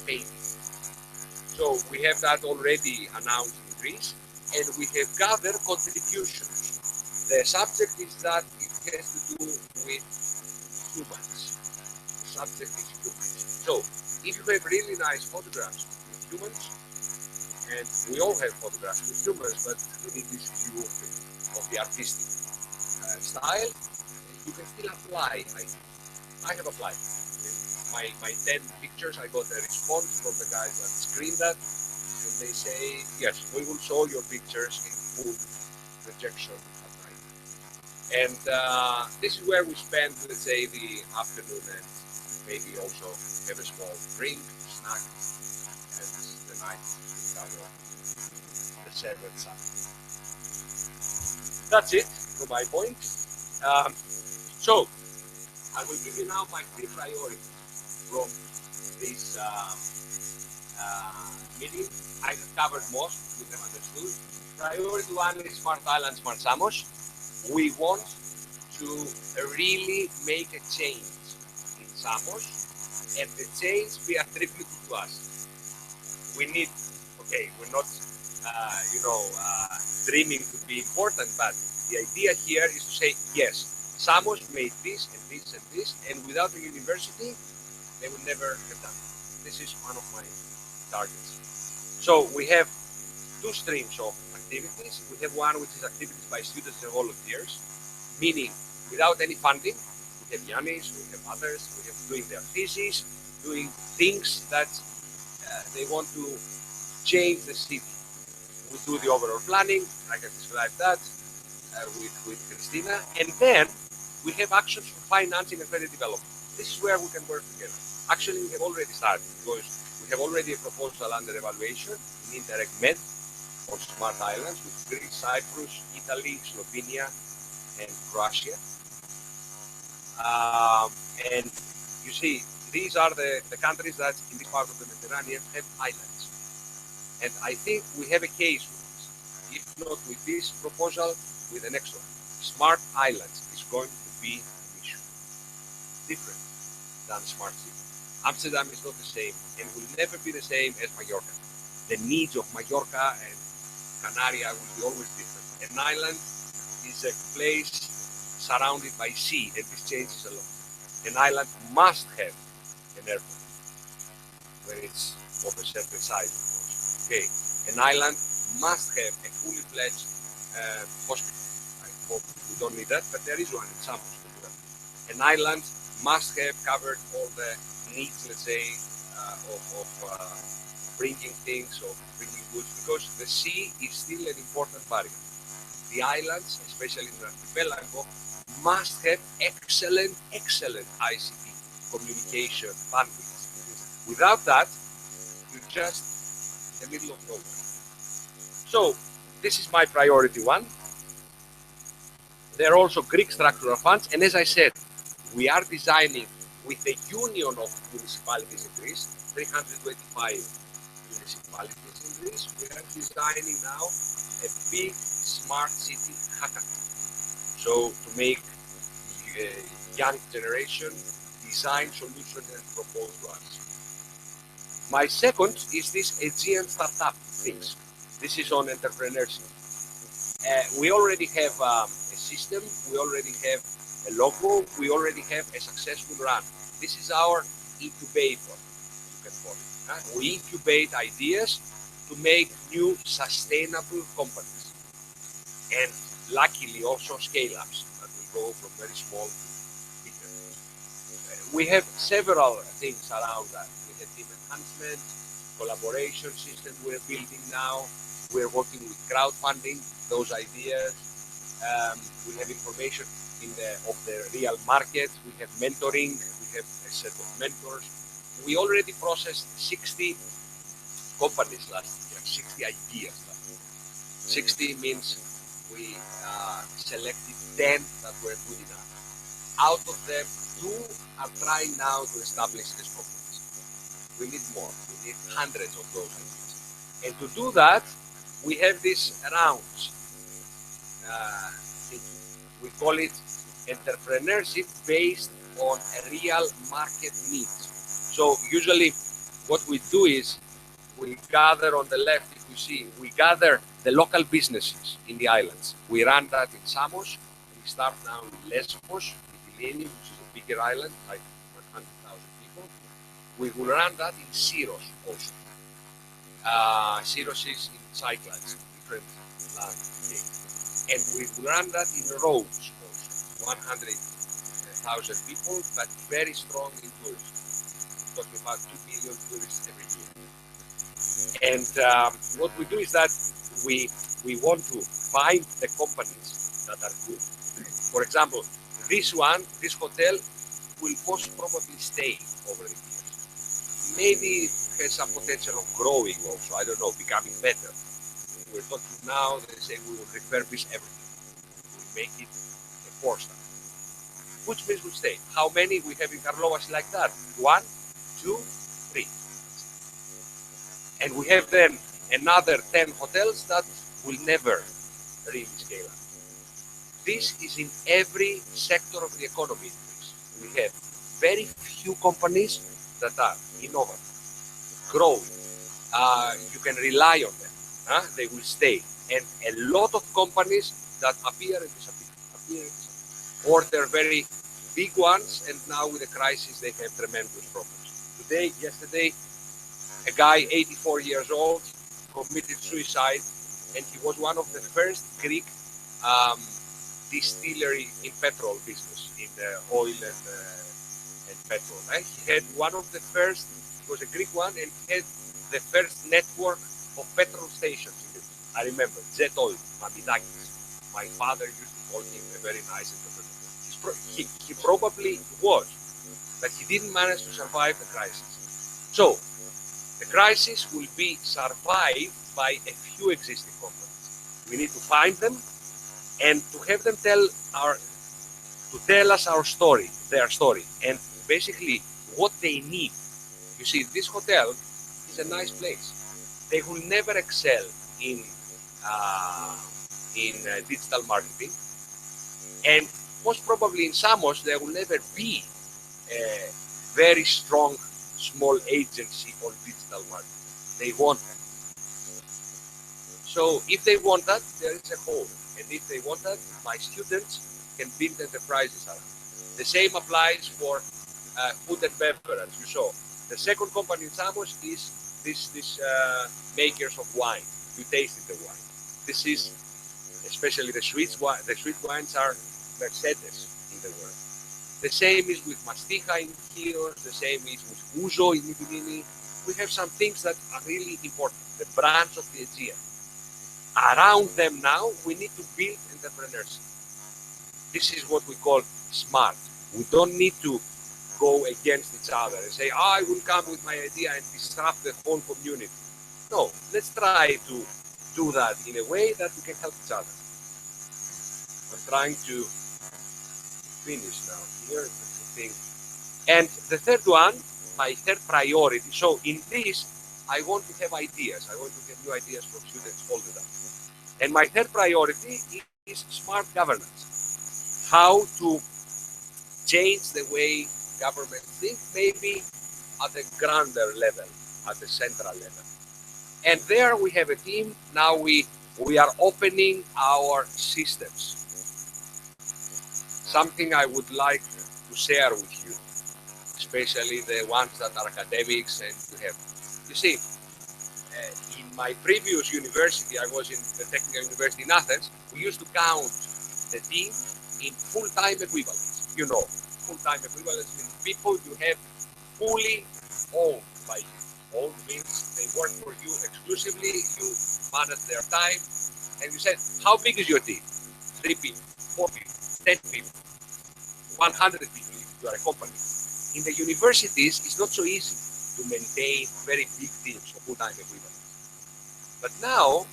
painting. So we have that already announced in Greece, and we have gathered contributions. The subject is that it has to do with humans. The subject is humans. So if you have really nice photographs with humans, and we all have photographs with humans, but we need this view of the artistic style, you can still apply. I have applied. My 10 pictures, I got a response from the guys that screened that, and they say, yes, we will show your pictures in full projection at night. And this is where we spend, let's say, the afternoon, and maybe also have a small drink, snack, and the night to cover the seventh summit. That's it from my point. So I will give you now my 3 priorities from this meeting. I have covered most, you have understood. Priority 1 is Smart Island, Smart Samos. We want to really make a change in Samos, and the change be attributed to us. We need, okay, we're not, dreaming to be important, but the idea here is to say, yes, Samos made this and this and this, and without the university, they would never have done it. This is one of my targets. So we have 2 streams of activities. We have one which is activities by students and volunteers, meaning without any funding. We have Yannis, we have others, we have doing their thesis, doing things that they want to change the city. We do the overall planning, I can describe that with Christina, and then we have actions for financing and credit development. This is where we can work together. Actually, we have already started, because we have already a proposal under evaluation in Interreg Med on Smart Islands with Greece, Cyprus, Italy, Slovenia, and Croatia. And you see, these are the countries that in this part of the Mediterranean have islands. And I think we have a case with this. If not with this proposal, with the next one. Smart Islands is going to be an issue. Different than Smart City. Amsterdam is not the same and will never be the same as Mallorca. The needs of Mallorca and Canaria will be always different. An island is a place surrounded by sea, and this changes a lot. An island must have an airport when it's of a certain size, of course. Okay, an island must have a fully fledged hospital. I hope we don't need that, but there is one in Samos. An island must have covered all the needs, let's say, of bringing things, of bringing goods, because the sea is still an important barrier. The islands, especially in the archipelago, must have excellent ICT communication bandwidth. Without that, you're just in the middle of nowhere. So this is my priority 1. There are also Greek structural funds, and as I said, we are designing with the union of municipalities in Greece, 325 municipalities in Greece. We are designing now a big smart city hackathon. So to make young generation design solutions and propose to us. My second is this Aegean startup things. This is on entrepreneurship. We already have a system, we already have a logo, we already have a successful run. This is our incubator, you can call it. We incubate ideas to make new sustainable companies. And luckily also scale-ups that will go from very small to bigger. We have several things around that. We have team enhancement, collaboration system we're building now. We're working with crowdfunding those ideas. We have information of the real market. We have mentoring. We have a set of mentors. We already processed 60 companies last year, 60 ideas last year. 60 means we selected 10 that were good enough. Out of them, 2 are trying now to establish these companies. We need more. We need hundreds of those ideas. And to do that, we have these rounds. We call it entrepreneurship based on a real market needs. So usually what we do is we gather on the left, if you see, we gather the local businesses in the islands. We run that in Samos. We start now in Lesbos, Mytilene, which is a bigger island, like 100,000 people. We will run that in Syros also. Syros is in Cyclades, different land. And we will run that in Rhodes also, 100,000 people, but very strong in tourism. We're talking about 2 million tourists every year. And what we do is that we want to find the companies that are good. For example, this hotel will most probably stay over the years. Maybe has some potential of growing also, I don't know, becoming better. We're talking now, they say we will refurbish everything. We'll make it a 4-star. Which means we'll stay. How many we have in Karlovas like that? 1, 2, 3. And we have then another 10 hotels that will never really scale up. This is in every sector of the economy. We have very few companies that are innovative, growing. You can rely on them. They will stay. And a lot of companies that appear and disappear, or they're very big ones, and now with the crisis they have tremendous problems. Yesterday, a guy 84 years old committed suicide, and he was one of the first Greek distillery in petrol business, in the oil and petrol. He had one of the first, he was a Greek one, and he had the first network of petrol stations. I remember, Jet Oil, Mamidakis. My father used to call him a very nice entrepreneur. He probably was, but he didn't manage to survive the crisis. So, the crisis will be survived by a few existing companies. We need to find them and to have them tell us our story, their story, and basically what they need. You see, this hotel is a nice place. They will never excel in digital marketing, and most probably in Samos there will never be a very strong small agency on digital marketing. They want that. So if they want that, there is a hole, and if they want that, my students can build enterprises around. The same applies for food and beverage. You saw the second company in Samos is this makers of wine. You tasted the wine. This is especially the sweet wines are Mercedes in the world. The same is with Mastija in here. The same is with Ouzo in Mytilene. We have some things that are really important. The brands of the Aegean. Around them now, we need to build entrepreneurship. This is what we call smart. We don't need to go against each other and say, I will come with my idea and disrupt the whole community. No, let's try to do that in a way that we can help each other. I'm trying to finish now here. That's the thing. And the third one, my third priority. So in this, I want to have ideas. I want to have new ideas from students all the time. And my third priority is smart governance. How to change the way government think, maybe at a grander level, at the central level. And there we have a team. Now we are opening our systems. Something I would like to share with you, especially the ones that are academics and you have. You see, in my previous university, I was in the Technical University in Athens, we used to count the team in full-time equivalents. You know, full-time equivalents means people you have fully owned by you. Owned means they work for you exclusively, you manage their time, and you said, how big is your team? 3 people, 4 people, 10 people, 100 people if you are a company. In the universities, it's not so easy to maintain very big teams of full-time equivalents. But now,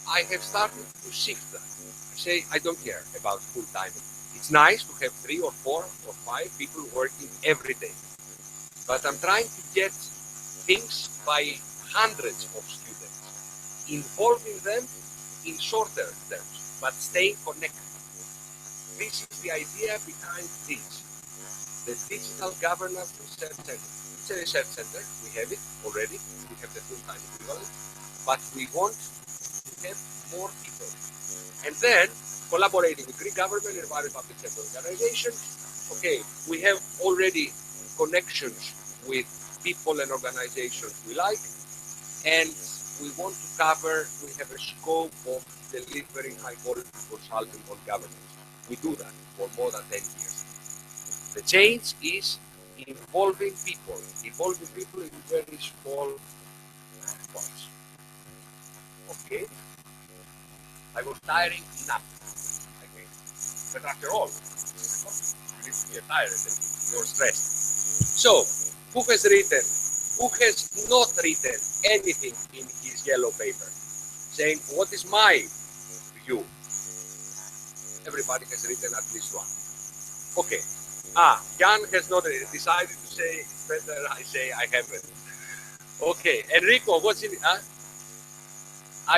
I have started to shift that. I say, I don't care about full-time. It's nice to have 3 or 4 or 5 people working every day. But I'm trying to get things by hundreds of students, involving them in shorter terms, but staying connected. This is the idea behind this. The Digital Governance Research Center. It's a research center. We have it already. We have the full-time equivalent. But we want to have more people. And then, collaborating with Greek government and various public sector organizations, okay, we have already connections with people and organizations we like, and we want to cover, we have a scope of delivering high-quality consulting on governance. We do that for more than 10 years. The change is involving people in very small parts. Okay? I was tiring enough. Okay. But after all, you need to get tired and you're stressed. So, who has not written anything in his yellow paper? Saying, what is my view? Everybody has written at least one. Okay. Jan has not decided to say, it's better I say I haven't. Okay. Enrico, what's in it?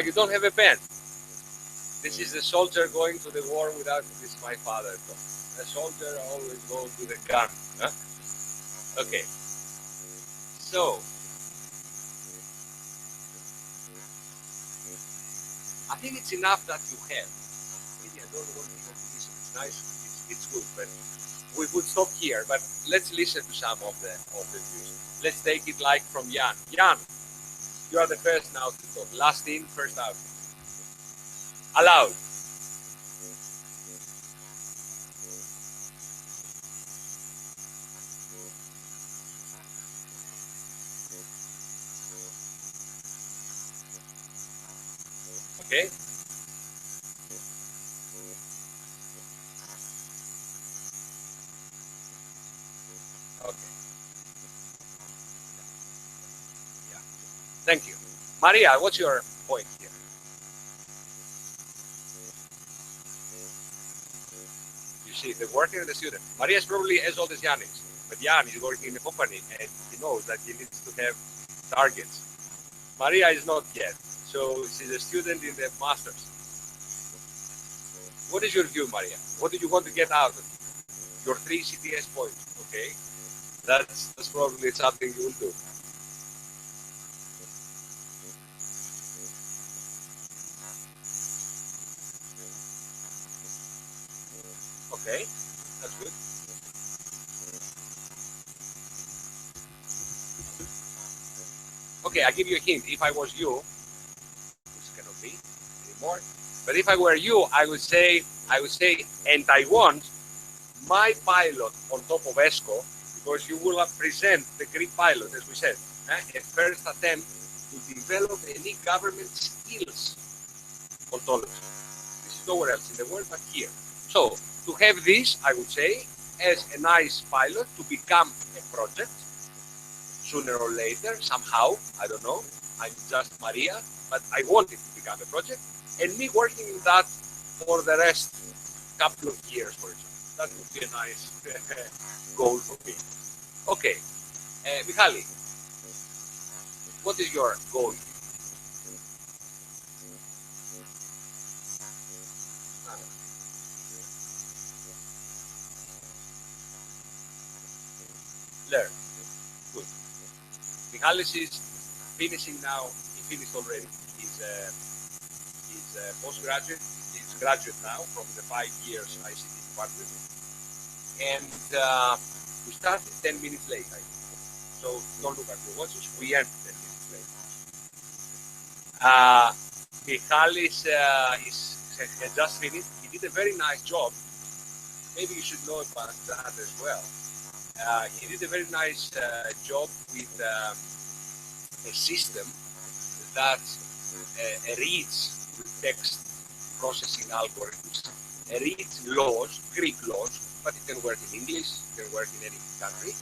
You don't have a pen. This is a soldier going to the war without, this is my father. A soldier always goes with a gun. Huh? Okay. So, I think it's enough that you have. Maybe I don't want to go to listen. It's nice, it's good, but we would stop here. But let's listen to some of the views. Let's take it like from Jan. Jan, you are the first now to talk. Last in, first out. Allowed. Okay. Okay. Yeah. Thank you. Maria, what's your point here? You see, the worker and the student. Maria is probably as old as Jan is, but Jan is working in a company and he knows that he needs to have targets. Maria is not yet, so she's a student in the master's. What is your view, Maria? What do you want to get out of it? Your 3 CTS points, okay? That's probably something you will do. Okay, that's good. Okay, I'll give you a hint. If I was you, which cannot be anymore, but if I were you, I would say, and I want my pilot on top of ESCO, because you will present the Greek pilot, as we said, a first attempt to develop any government skills ontology. This is nowhere else in the world but here. So, to have this, I would say, as a nice pilot to become a project, sooner or later, somehow, I don't know, I'm just Maria, but I want it to become a project, and me working in that for the rest couple of years, for example. That would be a nice goal for me. Okay, Michali, what is your goal? Learn. Good. Michalis is finishing now. He finished already. He's postgraduate. He's graduate now from the 5 years ICT department. And we started 10 minutes late, I think. So don't look at your watches. We ended 10 minutes late. Michalis has just finished. He did a very nice job. Maybe you should know about that as well. He did a very nice job with a system that reads with text processing algorithms, reads laws, Greek laws, but it can work in English, it can work in any country,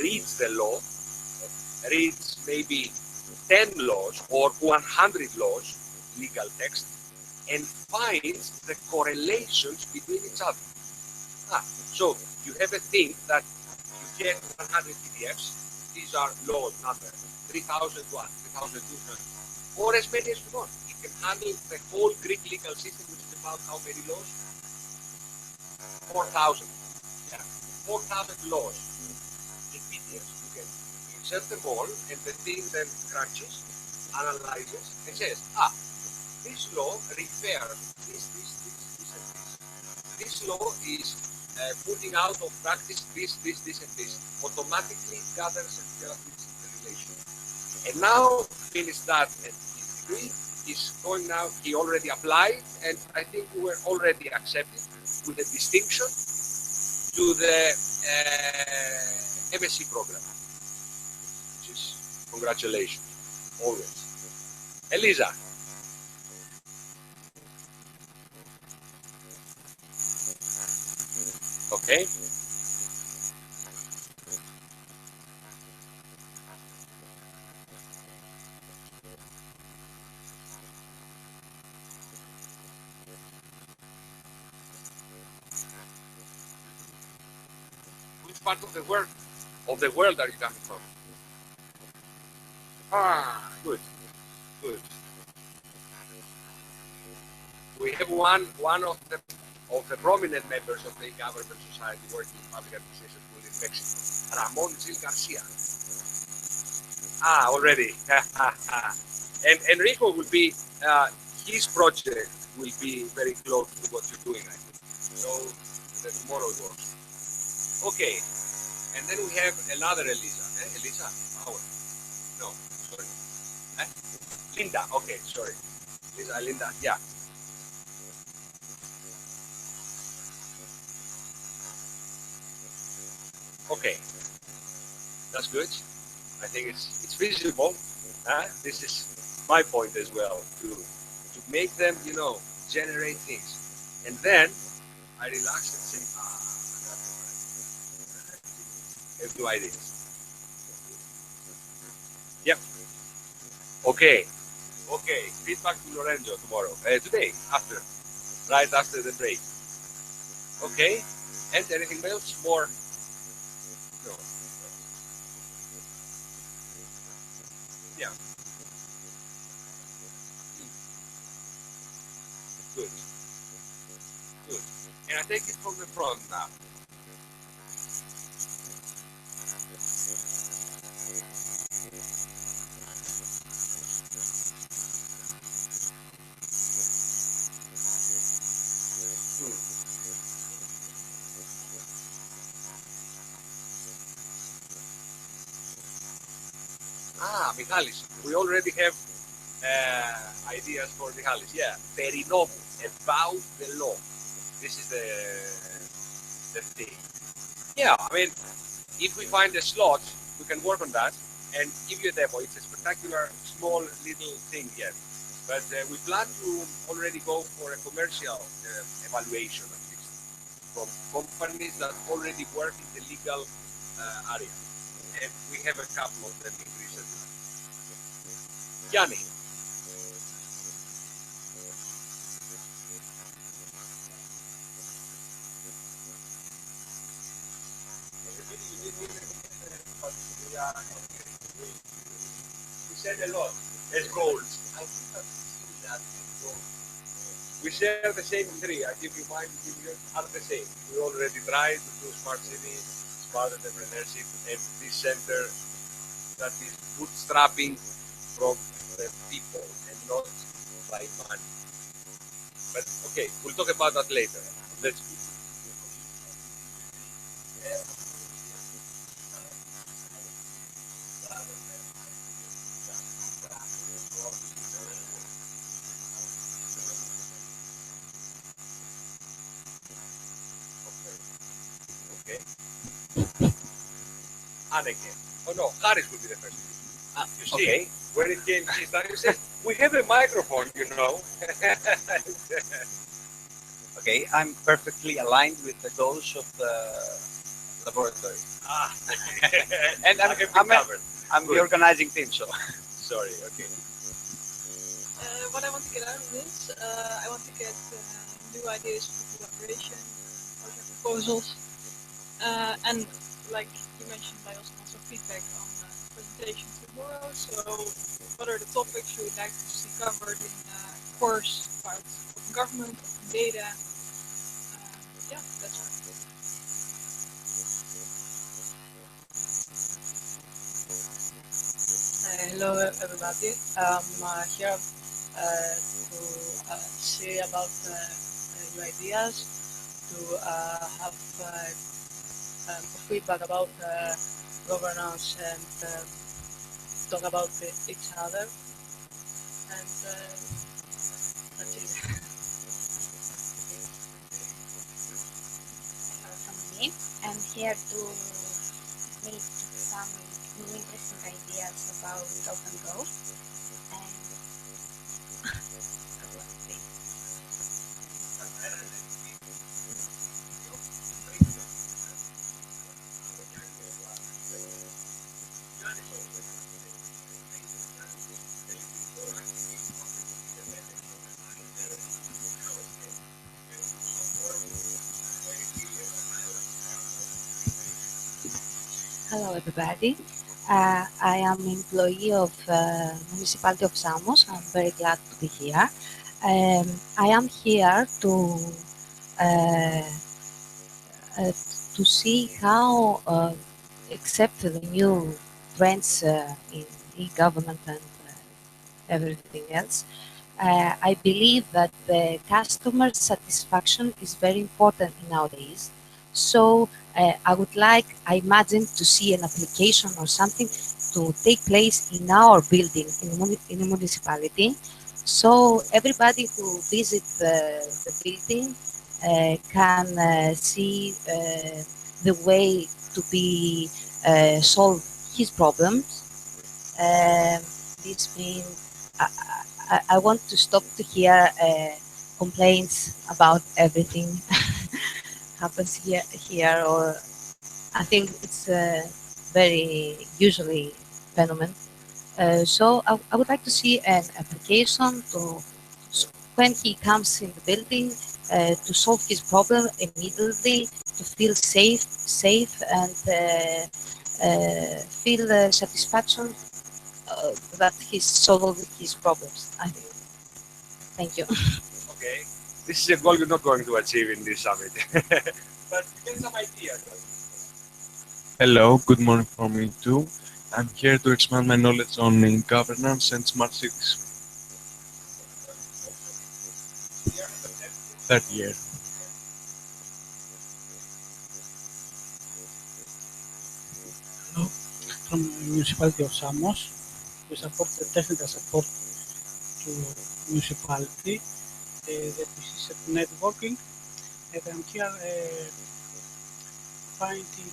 reads the law, reads maybe 10 laws or 100 laws, legal text, and finds the correlations between each other. So you have a thing that you get 100 PDFs, these are laws number 3001, 3200, or as many as you want. It can handle the whole Greek legal system, which is about how many laws? 4,000. Yeah, 4,000 laws in PDFs. You can insert them all, and the thing then crunches, analyzes, and says, this law refers this, and this. This law is putting out of practice this, and this. Automatically gathers and calculates the relation. And now finished that and his degree is going now, he already applied, and I think we were already accepted with a distinction to the MSc program, which is congratulations, always. Elisa. Okay. Which part of the world are you coming from? Good. We have one of the prominent members of the government society working in public administration school in Mexico, Ramon Gil Garcia. Already. And Enrico will be, his project will be very close to what you're doing, I think. So tomorrow it works. Okay. And then we have another Elisa. Elisa? Howard? No, sorry. Linda. Okay, sorry. Linda. Yeah. Okay, that's good. I think it's feasible. This is my point as well, to make them, generate things. And then I relax and say, let's do ideas. Yep. Okay. Feedback to Lorenzo tomorrow. Today, right after the break. Okay. And anything else? More? No. Yeah. Good. And I take it from the front now. Michalis. We already have ideas for Michalis. Yeah, Perinomou, about the law. This is the thing. Yeah, I mean, if we find a slot, we can work on that and give you a demo. It's a spectacular, small, little thing yet. But we plan to already go for a commercial evaluation, at least, from companies that already work in the legal area. And we have a couple of them in Greece as well. Yanni. We said a lot as goals. I think I've seen that in goals. We share the same three. I give you mine, you give yours, are the same. We already tried to do smart city, smart entrepreneurship, and this center that is bootstrapping from the people and not by money. But okay, we'll talk about that later. Let's okay. And again. Oh no, Harris will be the first. You see, Okay. when it came, she started to say, we have a microphone, you know. Okay, I'm perfectly aligned with the goals of the laboratory. Ah, And I have been covered. I'm the Good. organizing team, so. Sorry, okay. What I want to get out of this, I want to get new ideas for collaboration, project proposals, and like you mentioned, I also want some feedback on the presentation tomorrow. So, what are the topics you would like to see covered in course about open government, open data? Yeah, that's right. Hello everybody. I'm here to see about new ideas, to have feedback about governance and talk about each other. And that's it. From me. I'm here to meet some new interesting ideas about open go and Hello, everybody. I am employee of municipality of Samos. I'm very glad to be here. I am here uh, uh, to see how, except the new trends in e-government and everything else, I believe that the customer satisfaction is very important nowadays. So I would like, I imagine, to see an application or something to take place in our building in the municipality. So everybody who visits the building can see the way to be solve his problems. This means I want to stop to hear complaints about everything happens here, or I think it's a very usually phenomenon. So I would like to see an application to when he comes in the building to solve his problem immediately, to feel safe and feel satisfaction that he's solved his problems. I think. Thank you. Okay. This is a goal you're not going to achieve in this summit. But get some ideas. Hello, good morning from me too. I'm here to expand my knowledge on governance and smart cities. Third year. Hello, from the municipality of Samos. We support the technical support to municipality, the PC networking, and I'm here finding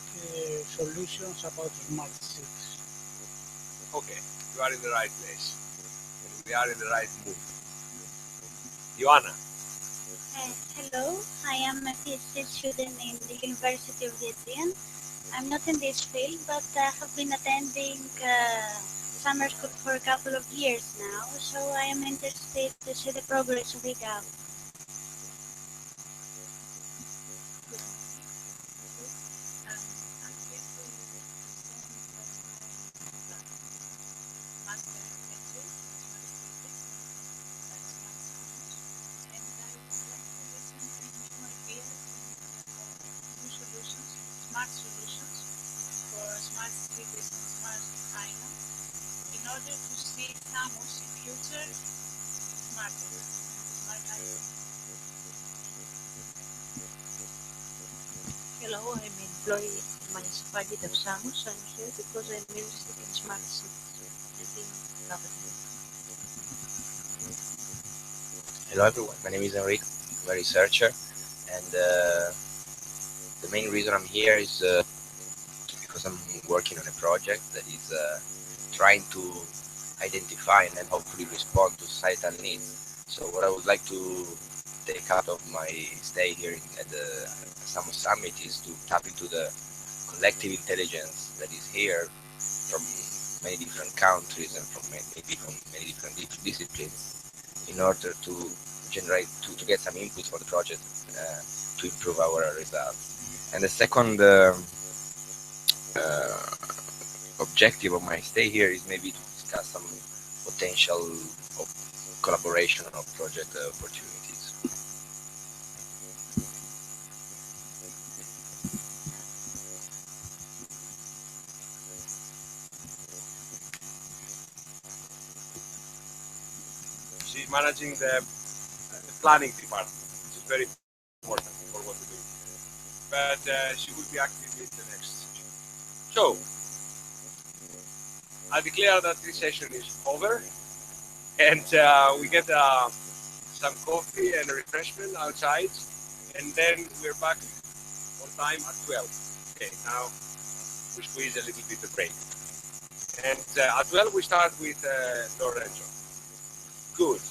solutions about smart cities. Okay, you are in the right place. And we are in the right mood. Joanna. hello, I am a PhD student in the University of the Aegean. I'm not in this field, but I have been attending summer school for a couple of years now, so I am interested to see the progress of eGov. smart solutions for smart cities and smart islands in order to see Samos in future smarter smart islands. Hello, I'm an employee in the municipality of Samos. I'm here because I'm interested in smart cities and in government. Hello everyone, my name is Enrique, I'm a researcher, and the main reason I'm here is because I'm working on a project that is trying to identify and then hopefully respond to societal needs. So what I would like to take out of my stay here at the Samos Summit is to tap into the collective intelligence that is here from many different countries and from many different disciplines in order to generate to get some input for the project to improve our results. And the second objective of my stay here is maybe to discuss some potential of collaboration or project opportunities. She's managing the planning department, which is very important for what we do. But she will be active in the next session. So, I declare that this session is over, and we get some coffee and refreshment outside, and then we're back on time at 12. Okay, now we squeeze a little bit of break. And at 12 we start with Lorenzo. Good.